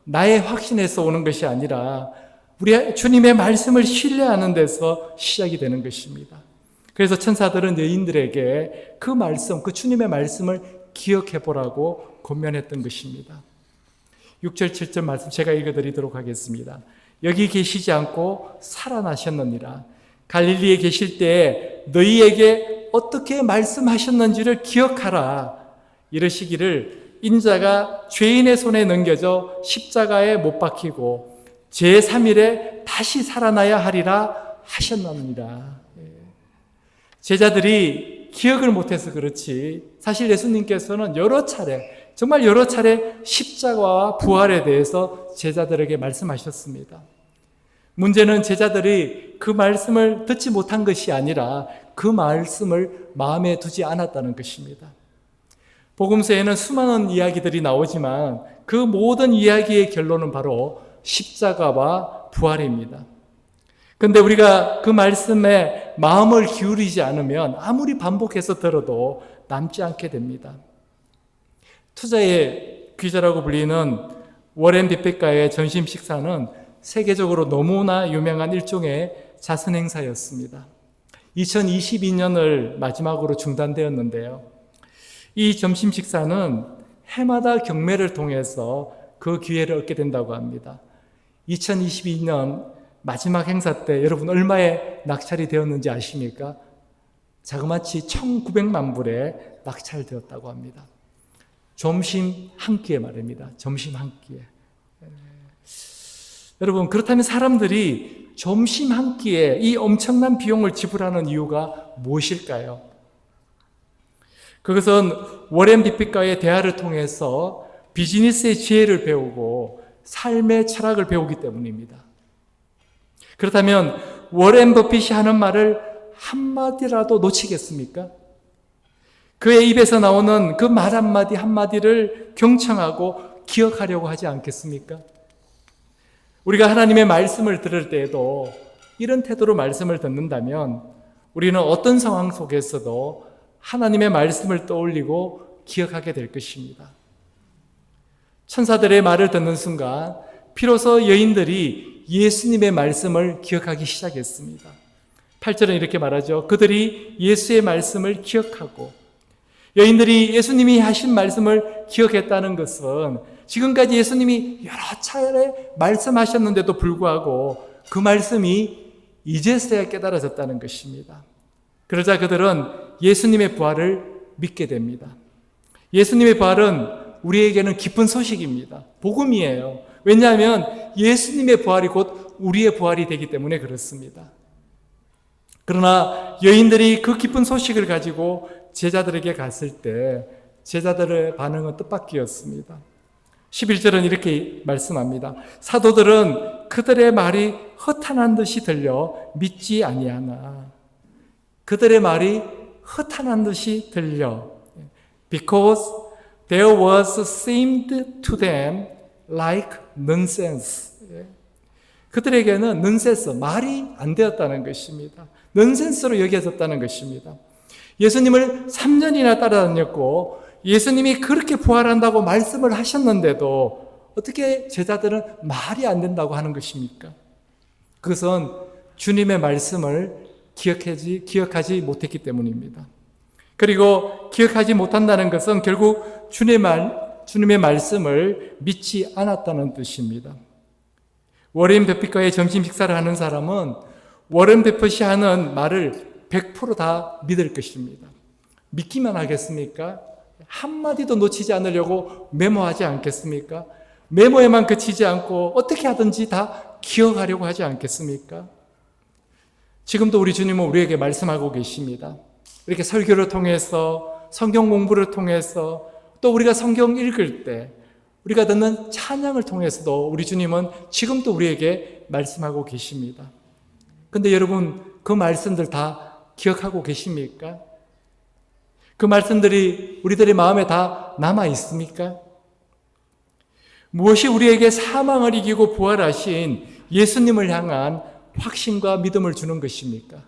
나의 확신에서 오는 것이 아니라 우리 주님의 말씀을 신뢰하는 데서 시작이 되는 것입니다. 그래서 천사들은 여인들에게 그 말씀, 그 주님의 말씀을 기억해 보라고 권면했던 것입니다. 6절, 7절 말씀 제가 읽어드리도록 하겠습니다. 여기 계시지 않고 살아나셨느니라. 갈릴리에 계실 때에 너희에게 어떻게 말씀하셨는지를 기억하라. 이러시기를 인자가 죄인의 손에 넘겨져 십자가에 못 박히고 제3일에 다시 살아나야 하리라 하셨느니라. 제자들이 기억을 못해서 그렇지 사실 예수님께서는 정말 여러 차례 십자가와 부활에 대해서 제자들에게 말씀하셨습니다. 문제는 제자들이 그 말씀을 듣지 못한 것이 아니라 그 말씀을 마음에 두지 않았다는 것입니다. 복음서에는 수많은 이야기들이 나오지만 그 모든 이야기의 결론은 바로 십자가와 부활입니다. 그런데 우리가 그 말씀에 마음을 기울이지 않으면 아무리 반복해서 들어도 남지 않게 됩니다. 투자의 귀재라고 불리는 워렌 버핏과의 점심 식사는 세계적으로 너무나 유명한 일종의 자선 행사였습니다. 2022년을 마지막으로 중단되었는데요. 이 점심 식사는 해마다 경매를 통해서 그 기회를 얻게 된다고 합니다. 2022년 마지막 행사 때 여러분 얼마에 낙찰이 되었는지 아십니까? 자그마치 1900만 불에 낙찰되었다고 합니다. 점심 한 끼에 말입니다. 점심 한 끼에. 여러분, 그렇다면 사람들이 점심 한 끼에 이 엄청난 비용을 지불하는 이유가 무엇일까요? 그것은 워렌 버핏과의 대화를 통해서 비즈니스의 지혜를 배우고 삶의 철학을 배우기 때문입니다. 그렇다면 워렌 버핏이 하는 말을 한마디라도 놓치겠습니까? 그의 입에서 나오는 그 말 한마디 한마디를 경청하고 기억하려고 하지 않겠습니까? 우리가 하나님의 말씀을 들을 때에도 이런 태도로 말씀을 듣는다면 우리는 어떤 상황 속에서도 하나님의 말씀을 떠올리고 기억하게 될 것입니다. 천사들의 말을 듣는 순간 비로소 여인들이 예수님의 말씀을 기억하기 시작했습니다. 8절은 이렇게 말하죠. 그들이 예수의 말씀을 기억하고, 여인들이 예수님이 하신 말씀을 기억했다는 것은 지금까지 예수님이 여러 차례 말씀하셨는데도 불구하고 그 말씀이 이제서야 깨달아졌다는 것입니다. 그러자 그들은 예수님의 부활을 믿게 됩니다. 예수님의 부활은 우리에게는 기쁜 소식입니다. 복음이에요. 왜냐하면 예수님의 부활이 곧 우리의 부활이 되기 때문에 그렇습니다. 그러나 여인들이 그 기쁜 소식을 가지고 제자들에게 갔을 때 제자들의 반응은 뜻밖이었습니다. 11절은 이렇게 말씀합니다. 사도들은 그들의 말이 허탄한 듯이 들려 믿지 아니하나. 그들의 말이 허탄한 듯이 들려. Because there was seemed to them like nonsense. 그들에게는 nonsense, 말이 안 되었다는 것입니다. 넌센스로 여겨졌다는 것입니다. 예수님을 3년이나 따라다녔고 예수님이 그렇게 부활한다고 말씀을 하셨는데도 어떻게 제자들은 말이 안 된다고 하는 것입니까? 그것은 주님의 말씀을 기억하지 못했기 때문입니다. 그리고 기억하지 못한다는 것은 결국 주님의 말씀을 믿지 않았다는 뜻입니다. 워렌 버핏과의 점심 식사를 하는 사람은 워렌 버핏이 하는 말을 100% 다 믿을 것입니다. 믿기만 하겠습니까? 한마디도 놓치지 않으려고 메모하지 않겠습니까? 메모에만 그치지 않고 어떻게 하든지 다 기억하려고 하지 않겠습니까? 지금도 우리 주님은 우리에게 말씀하고 계십니다. 이렇게 설교를 통해서, 성경 공부를 통해서, 또 우리가 성경 읽을 때 우리가 듣는 찬양을 통해서도 우리 주님은 지금도 우리에게 말씀하고 계십니다. 근데 여러분, 그 말씀들 다 기억하고 계십니까? 그 말씀들이 우리들의 마음에 다 남아 있습니까? 무엇이 우리에게 사망을 이기고 부활하신 예수님을 향한 확신과 믿음을 주는 것입니까?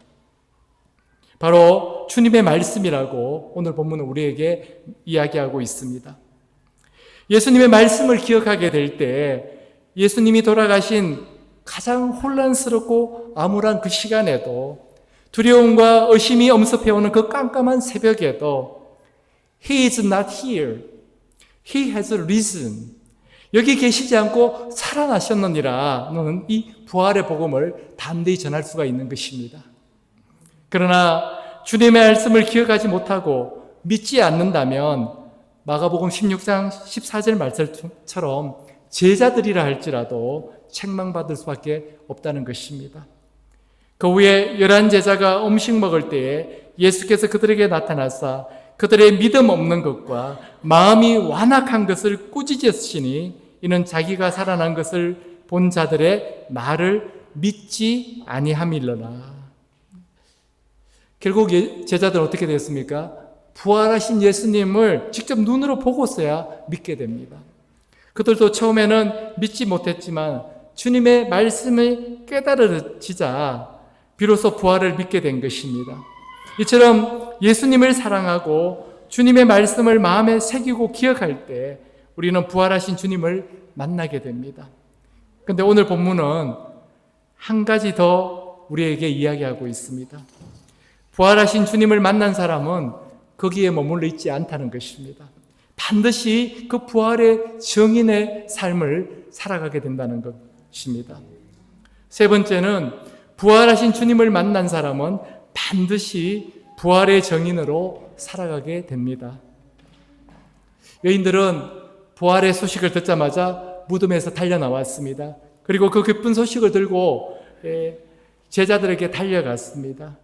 바로 주님의 말씀이라고 오늘 본문은 우리에게 이야기하고 있습니다. 예수님의 말씀을 기억하게 될 때 예수님이 돌아가신 가장 혼란스럽고 암울한 그 시간에도, 두려움과 의심이 엄습해오는 그 깜깜한 새벽에도 He is not here. He has risen. 여기 계시지 않고 살아나셨느니라는 이 부활의 복음을 담대히 전할 수가 있는 것입니다. 그러나 주님의 말씀을 기억하지 못하고 믿지 않는다면 마가복음 16장 14절 말씀처럼 제자들이라 할지라도 책망받을 수밖에 없다는 것입니다. 그 후에 11제자가 음식 먹을 때에 예수께서 그들에게 나타나사 그들의 믿음 없는 것과 마음이 완악한 것을 꾸짖으시니 이는 자기가 살아난 것을 본 자들의 말을 믿지 아니함일러라. 결국 제자들은 어떻게 됐습니까? 부활하신 예수님을 직접 눈으로 보고서야 믿게 됩니다. 그들도 처음에는 믿지 못했지만 주님의 말씀을 깨달아지자 비로소 부활을 믿게 된 것입니다. 이처럼 예수님을 사랑하고 주님의 말씀을 마음에 새기고 기억할 때 우리는 부활하신 주님을 만나게 됩니다. 그런데 오늘 본문은 한 가지 더 우리에게 이야기하고 있습니다. 부활하신 주님을 만난 사람은 거기에 머물러 있지 않다는 것입니다. 반드시 그 부활의 증인의 삶을 살아가게 된다는 것입니다. 세 번째는 부활하신 주님을 만난 사람은 반드시 부활의 증인으로 살아가게 됩니다. 여인들은 부활의 소식을 듣자마자 무덤에서 달려나왔습니다. 그리고 그 기쁜 소식을 들고 제자들에게 달려갔습니다.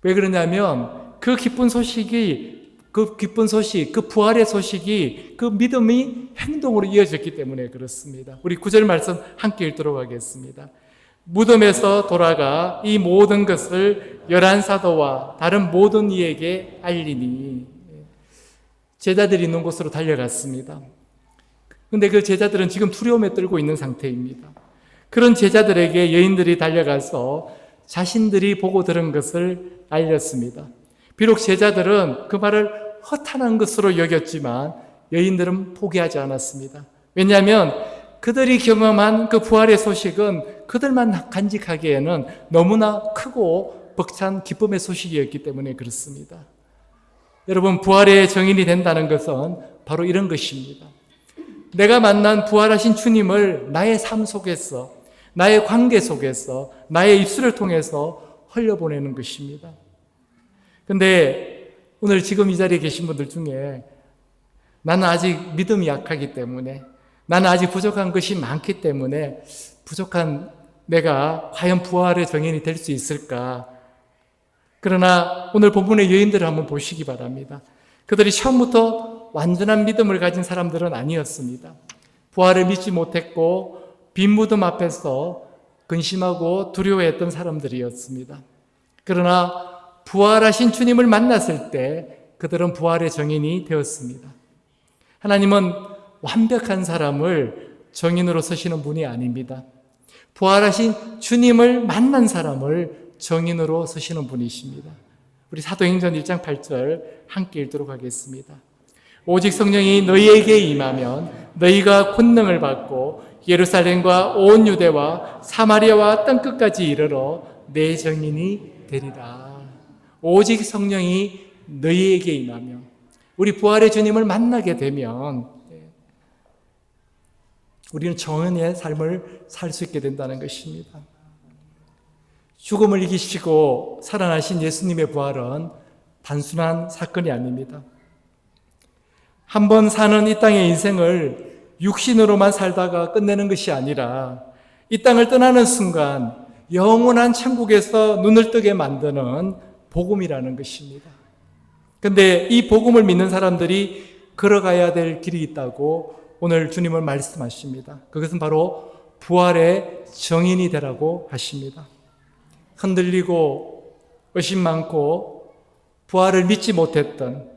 왜 그러냐면 그 기쁜 소식, 그 부활의 소식이 그 믿음이 행동으로 이어졌기 때문에 그렇습니다. 우리 9절 말씀 함께 읽도록 하겠습니다. 무덤에서 돌아가 이 모든 것을 11사도와 다른 모든 이에게 알리니. 제자들이 있는 곳으로 달려갔습니다. 근데 그 제자들은 지금 두려움에 떨고 있는 상태입니다. 그런 제자들에게 여인들이 달려가서 자신들이 보고 들은 것을 알렸습니다. 비록 제자들은 그 말을 허탄한 것으로 여겼지만 여인들은 포기하지 않았습니다. 왜냐하면 그들이 경험한 그 부활의 소식은 그들만 간직하기에는 너무나 크고 벅찬 기쁨의 소식이었기 때문에 그렇습니다. 여러분, 부활의 증인이 된다는 것은 바로 이런 것입니다. 내가 만난 부활하신 주님을 나의 삶 속에서, 나의 관계 속에서, 나의 입술을 통해서 흘려보내는 것입니다. 근데 오늘 지금 이 자리에 계신 분들 중에 나는 아직 믿음이 약하기 때문에, 나는 아직 부족한 것이 많기 때문에 부족한 내가 과연 부활의 증인이 될 수 있을까? 그러나 오늘 본문의 여인들을 한번 보시기 바랍니다. 그들이 처음부터 완전한 믿음을 가진 사람들은 아니었습니다. 부활을 믿지 못했고 빈 무덤 앞에서 근심하고 두려워했던 사람들이었습니다. 그러나 부활하신 주님을 만났을 때 그들은 부활의 증인이 되었습니다. 하나님은 완벽한 사람을 증인으로 서시는 분이 아닙니다. 부활하신 주님을 만난 사람을 증인으로 서시는 분이십니다. 우리 사도행전 1장 8절 함께 읽도록 하겠습니다. 오직 성령이 너희에게 임하면 너희가 권능을 받고 예루살렘과 온 유대와 사마리아와 땅끝까지 이르러 내 증인이 되리라. 오직 성령이 너희에게 임하면, 우리 부활의 주님을 만나게 되면 우리는 정은의 삶을 살 수 있게 된다는 것입니다. 죽음을 이기시고 살아나신 예수님의 부활은 단순한 사건이 아닙니다. 한 번 사는 이 땅의 인생을 육신으로만 살다가 끝내는 것이 아니라 이 땅을 떠나는 순간 영원한 천국에서 눈을 뜨게 만드는 복음이라는 것입니다. 그런데 이 복음을 믿는 사람들이 걸어가야 될 길이 있다고 오늘 주님은 말씀하십니다. 그것은 바로 부활의 증인이 되라고 하십니다. 흔들리고 의심 많고 부활을 믿지 못했던,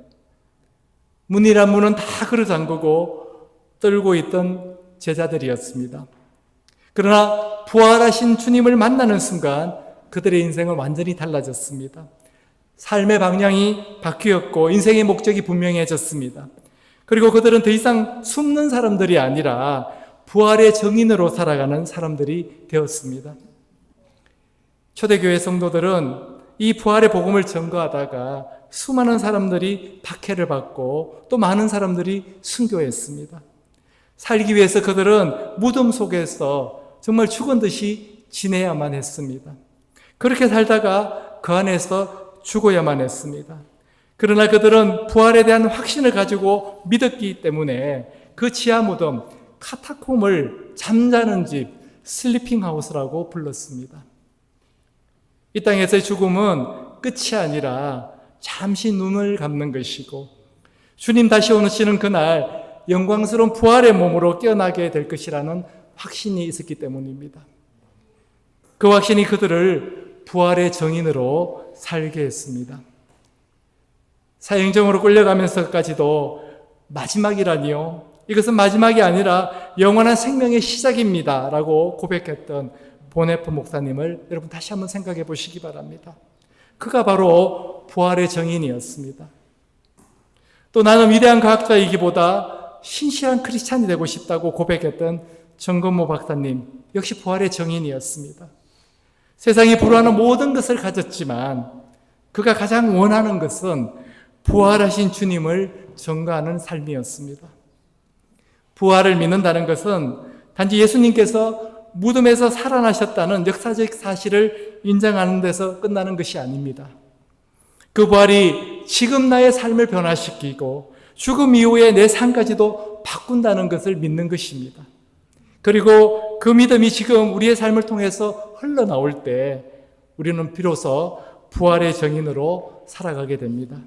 문이란 문은 다 걸어잠그고 떨고 있던 제자들이었습니다. 그러나 부활하신 주님을 만나는 순간 그들의 인생은 완전히 달라졌습니다. 삶의 방향이 바뀌었고 인생의 목적이 분명해졌습니다. 그리고 그들은 더 이상 숨는 사람들이 아니라 부활의 증인으로 살아가는 사람들이 되었습니다. 초대교회 성도들은 이 부활의 복음을 전거하다가 수많은 사람들이 박해를 받고 또 많은 사람들이 순교했습니다. 살기 위해서 그들은 무덤 속에서 정말 죽은 듯이 지내야만 했습니다. 그렇게 살다가 그 안에서 죽어야만 했습니다. 그러나 그들은 부활에 대한 확신을 가지고 믿었기 때문에 그 지하 무덤, 카타콤을 잠자는 집, 슬리핑 하우스라고 불렀습니다. 이 땅에서의 죽음은 끝이 아니라 잠시 눈을 감는 것이고 주님 다시 오시는 그날 영광스러운 부활의 몸으로 깨어나게 될 것이라는 확신이 있었기 때문입니다. 그 확신이 그들을 부활의 증인으로 살게 했습니다. 사형정으로 끌려가면서까지도 마지막이라니요, 이것은 마지막이 아니라 영원한 생명의 시작입니다 라고 고백했던 보네프 목사님을 여러분 다시 한번 생각해 보시기 바랍니다. 그가 바로 부활의 증인이었습니다. 또 나는 위대한 과학자이기보다 신실한 크리스찬이 되고 싶다고 고백했던 정건모 박사님 역시 부활의 증인이었습니다. 세상이 불화하는 모든 것을 가졌지만 그가 가장 원하는 것은 부활하신 주님을 전가하는 삶이었습니다. 부활을 믿는다는 것은 단지 예수님께서 무덤에서 살아나셨다는 역사적 사실을 인정하는 데서 끝나는 것이 아닙니다. 그 부활이 지금 나의 삶을 변화시키고 죽음 이후에 내 삶까지도 바꾼다는 것을 믿는 것입니다. 그리고 그 믿음이 지금 우리의 삶을 통해서 흘러나올 때 우리는 비로소 부활의 증인으로 살아가게 됩니다.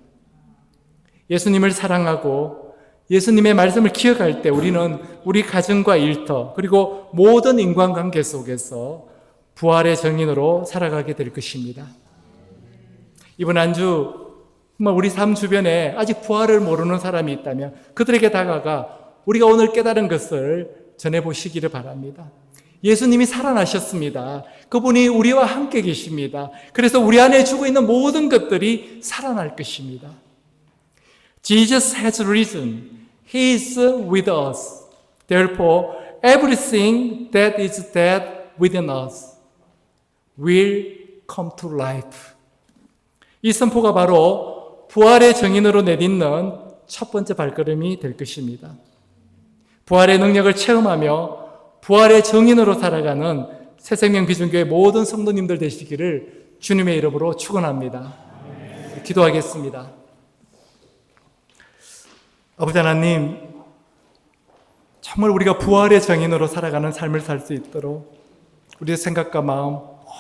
예수님을 사랑하고 예수님의 말씀을 기억할 때 우리는 우리 가정과 일터 그리고 모든 인간관계 속에서 부활의 증인으로 살아가게 될 것입니다. 이번 한 주 우리 삶 주변에 아직 부활을 모르는 사람이 있다면 그들에게 다가가 우리가 오늘 깨달은 것을 전해보시기를 바랍니다. 예수님이 살아나셨습니다. 그분이 우리와 함께 계십니다. 그래서 우리 안에 죽어 있는 모든 것들이 살아날 것입니다. Jesus has risen. He is with us. Therefore, everything that is dead within us will come to life. 이 선포가 바로 부활의 정인으로 내딛는 첫 번째 발걸음이 될 것입니다. 부활의 능력을 체험하며 부활의 정인으로 살아가는 새생명 비전교회 모든 성도님들 되시기를 주님의 이름으로 축원합니다. 기도하겠습니다. 아버지 하나님, 정말 우리가 부활의 정인으로 살아가는 삶을 살 수 있도록 우리의 생각과 마음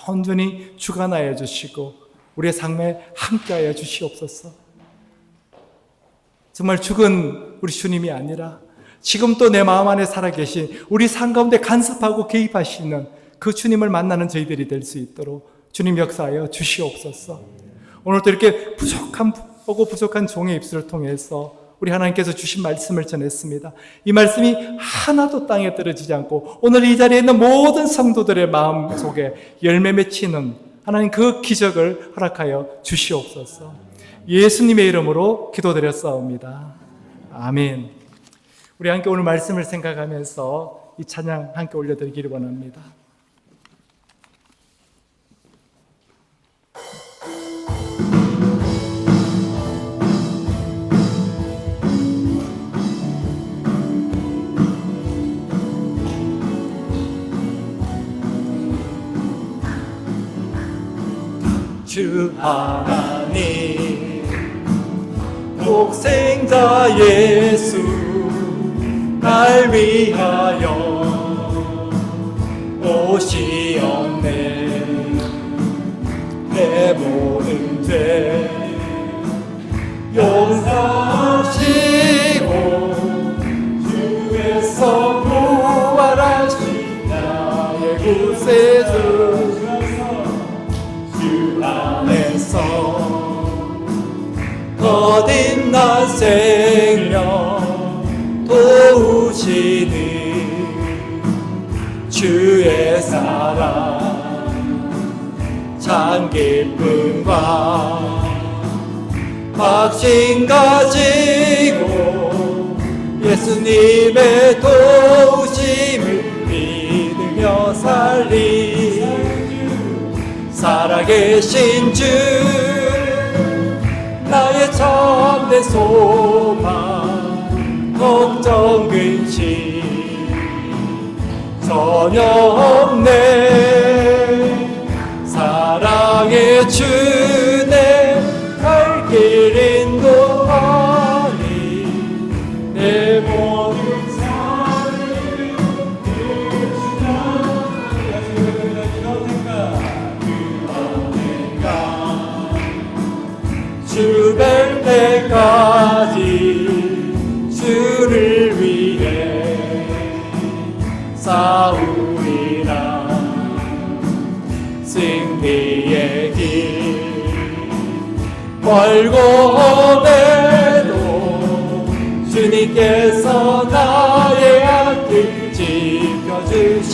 온전히 주관하여 주시고 우리의 삶에 함께하여 주시옵소서. 정말 죽은 우리 주님이 아니라 지금도 내 마음 안에 살아계신 우리 삶 가운데 간섭하고 개입하시는 그 주님을 만나는 저희들이 될 수 있도록 주님 역사하여 주시옵소서. 오늘도 이렇게 부족한 종의 입술을 통해서 우리 하나님께서 주신 말씀을 전했습니다. 이 말씀이 하나도 땅에 떨어지지 않고 오늘 이 자리에 있는 모든 성도들의 마음 속에 열매 맺히는 하나님 그 기적을 허락하여 주시옵소서. 예수님의 이름으로 기도드렸사옵니다. 아멘. 우리 함께 오늘 말씀을 생각하면서 이 찬양 함께 올려드리기를 원합니다. 주 하나님 독생자 예수 날 위하여 오시었네. 내 모든 죄 용서하시고 주에서 부활하신 나의 구세주 주 안에서 거듭난 생명 도우시는 주의 사랑 참 기쁨과 확신 가지고 예수님의 도우심을 믿으며 살리 살아계신 주 나의 참된 소망 걱정 근심 전혀 없네. 사랑의 주내 갈 길 인도하니 내 모든 삶을 주 뵐 때까지 주를 위해 싸우리라. 승리의 길 멀고 험해도 주님께서 나의 앞길 지켜주시리.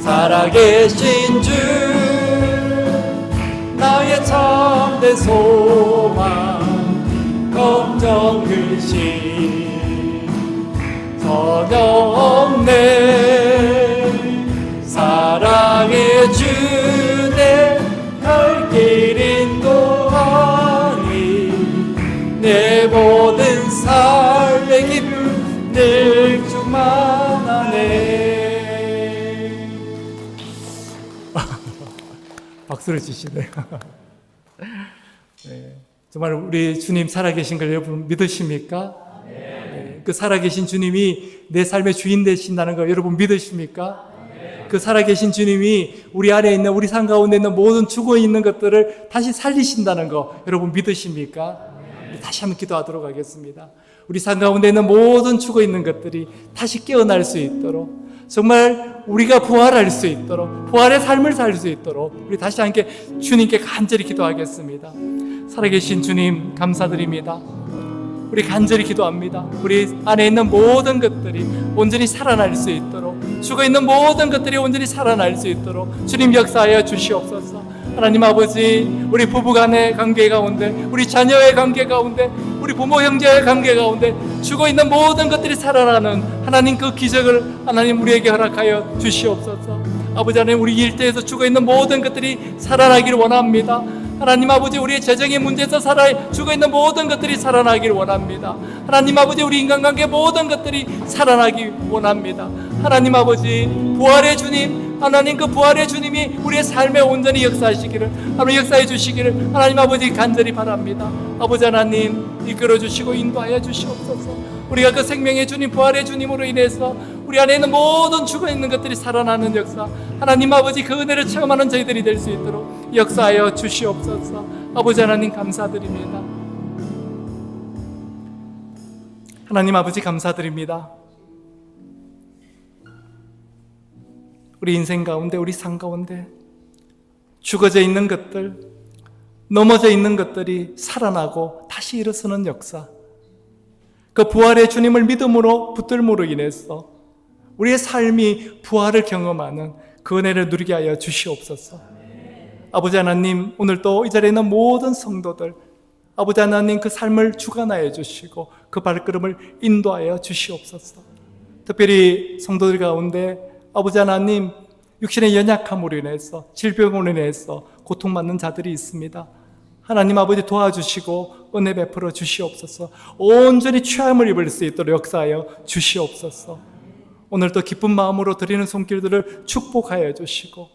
살아계신 주 나의 참된 소망 걱정 근심 전혀 없네. 사랑의 주내 갈 길 인도하니 내 모든 삶의 기쁨 늘 충만하네. 박수를 치시네요. 네, 정말 우리 주님 살아계신 걸 여러분 믿으십니까? 네, 그 살아계신 주님이 내 삶의 주인 되신다는 거 여러분 믿으십니까? 그 살아계신 주님이 우리 안에 있는 우리 삶 가운데 있는 모든 죽어있는 것들을 다시 살리신다는 거 여러분 믿으십니까? 다시 한번 기도하도록 하겠습니다. 우리 삶 가운데 있는 모든 죽어있는 것들이 다시 깨어날 수 있도록 정말 우리가 부활할 수 있도록 부활의 삶을 살 수 있도록 우리 다시 함께 주님께 간절히 기도하겠습니다. 살아계신 주님 감사드립니다. 우리 간절히 기도합니다. 우리 안에 있는 모든 것들이 온전히 살아날 수 있도록, 죽어있는 모든 것들이 온전히 살아날 수 있도록 주님 역사하여 주시옵소서. 하나님 아버지, 우리 부부간의 관계 가운데, 우리 자녀의 관계 가운데, 우리 부모 형제의 관계 가운데 죽어있는 모든 것들이 살아나는 하나님 그 기적을 하나님 우리에게 허락하여 주시옵소서. 아버지 하나님, 우리 일터에서 죽어있는 모든 것들이 살아나기를 원합니다. 하나님 아버지, 우리의 재정의 문제에서 죽어있는 모든 것들이 살아나기를 원합니다. 하나님 아버지, 우리 인간관계 모든 것들이 살아나기 원합니다. 하나님 아버지, 부활의 주님, 하나님 그 부활의 주님이 우리의 삶에 온전히 역사하시기를, 하나님 역사해 주시기를 하나님 아버지 간절히 바랍니다. 아버지 하나님, 이끌어 주시고 인도하여 주시옵소서. 우리가 그 생명의 주님, 부활의 주님으로 인해서 우리 안에 있는 모든 죽어있는 것들이 살아나는 역사, 하나님 아버지 그 은혜를 체험하는 저희들이 될 수 있도록 역사하여 주시옵소서. 아버지 하나님 감사드립니다. 하나님 아버지 감사드립니다. 우리 인생 가운데, 우리 삶 가운데 죽어져 있는 것들, 넘어져 있는 것들이 살아나고 다시 일어서는 역사, 그 부활의 주님을 믿음으로 붙들므로 인해서 우리의 삶이 부활을 경험하는 그 은혜를 누리게 하여 주시옵소서. 아버지 하나님, 오늘 또 이 자리에 있는 모든 성도들, 아버지 하나님 그 삶을 주관하여 주시고 그 발걸음을 인도하여 주시옵소서. 특별히 성도들 가운데 아버지 하나님, 육신의 연약함으로 인해서, 질병으로 인해서 고통받는 자들이 있습니다. 하나님 아버지 도와주시고 은혜 베풀어 주시옵소서. 온전히 취함을 입을 수 있도록 역사하여 주시옵소서. 오늘도 기쁜 마음으로 드리는 손길들을 축복하여 주시고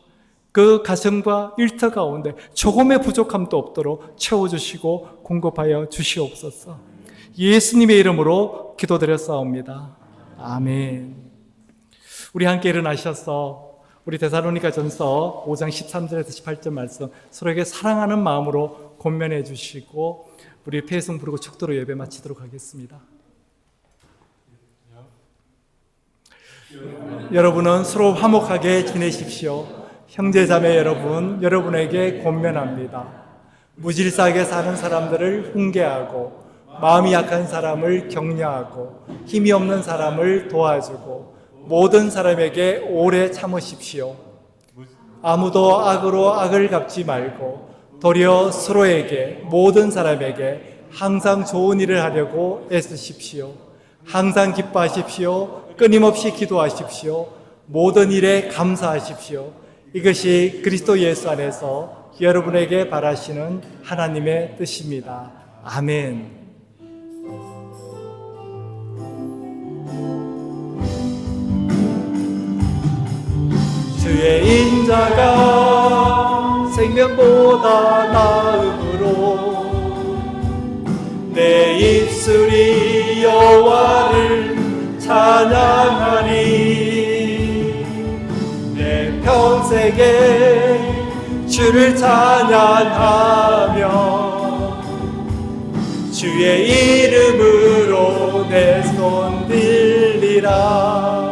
그 가정과 일터 가운데 조금의 부족함도 없도록 채워주시고 공급하여 주시옵소서. 예수님의 이름으로 기도드렸사옵니다. 아멘. 우리 함께 일어나셔서 우리 데살로니가 전서 5장 13절에서 18절 말씀 서로에게 사랑하는 마음으로 권면해 주시고 우리 폐성 부르고 축도로 예배 마치도록 하겠습니다. 여러분은 서로 화목하게 지내십시오. 형제자매 여러분, 여러분에게 권면합니다. 무질서하게 사는 사람들을 훈계하고 마음이 약한 사람을 격려하고 힘이 없는 사람을 도와주고 모든 사람에게 오래 참으십시오. 아무도 악으로 악을 갚지 말고 도리어 서로에게, 모든 사람에게 항상 좋은 일을 하려고 애쓰십시오. 항상 기뻐하십시오. 끊임없이 기도하십시오. 모든 일에 감사하십시오. 이것이 그리스도 예수 안에서 여러분에게 바라시는 하나님의 뜻입니다. 아멘. 주의 인자가 생명보다 나음으로 내 입술이 여호와를 찬양하니 내 평생에 주를 찬양하며 주의 이름으로 내 손 들리라.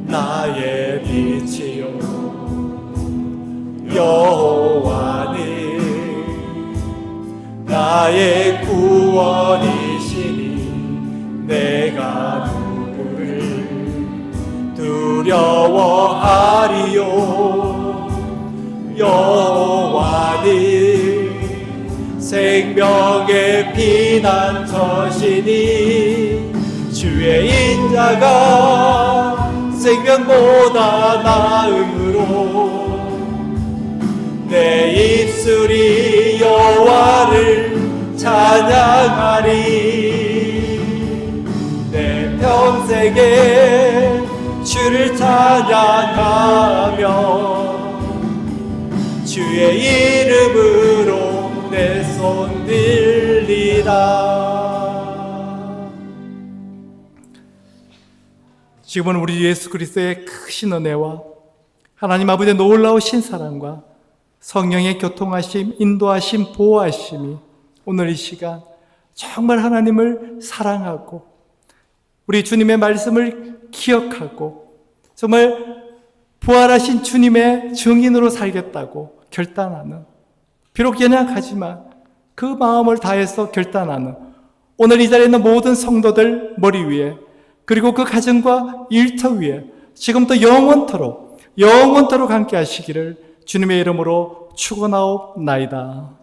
나의 빛이요 여호와는 나의 구원이시니 내가 누구를 두려워하리요. 여호와는 생명의 피난처시니 주의 인자가 생명보다 나음으로 내 입술이 여호와를 찬양하리. 내 평생에 주를 찬양하며 주의 이름으로 내 손 들리라. 지금은 우리 예수 그리스도의 크신 은혜와 하나님 아버지의 놀라우신 사랑과 성령의 교통하심, 인도하심, 보호하심이 오늘 이 시간 정말 하나님을 사랑하고 우리 주님의 말씀을 기억하고 정말 부활하신 주님의 증인으로 살겠다고 결단하는 비록 연약하지만 그 마음을 다해서 결단하는 오늘 이 자리에 있는 모든 성도들 머리 위에 그리고 그 가정과 일터 위에 지금부터 영원토록 함께 하시기를 주님의 이름으로 축원하옵나이다.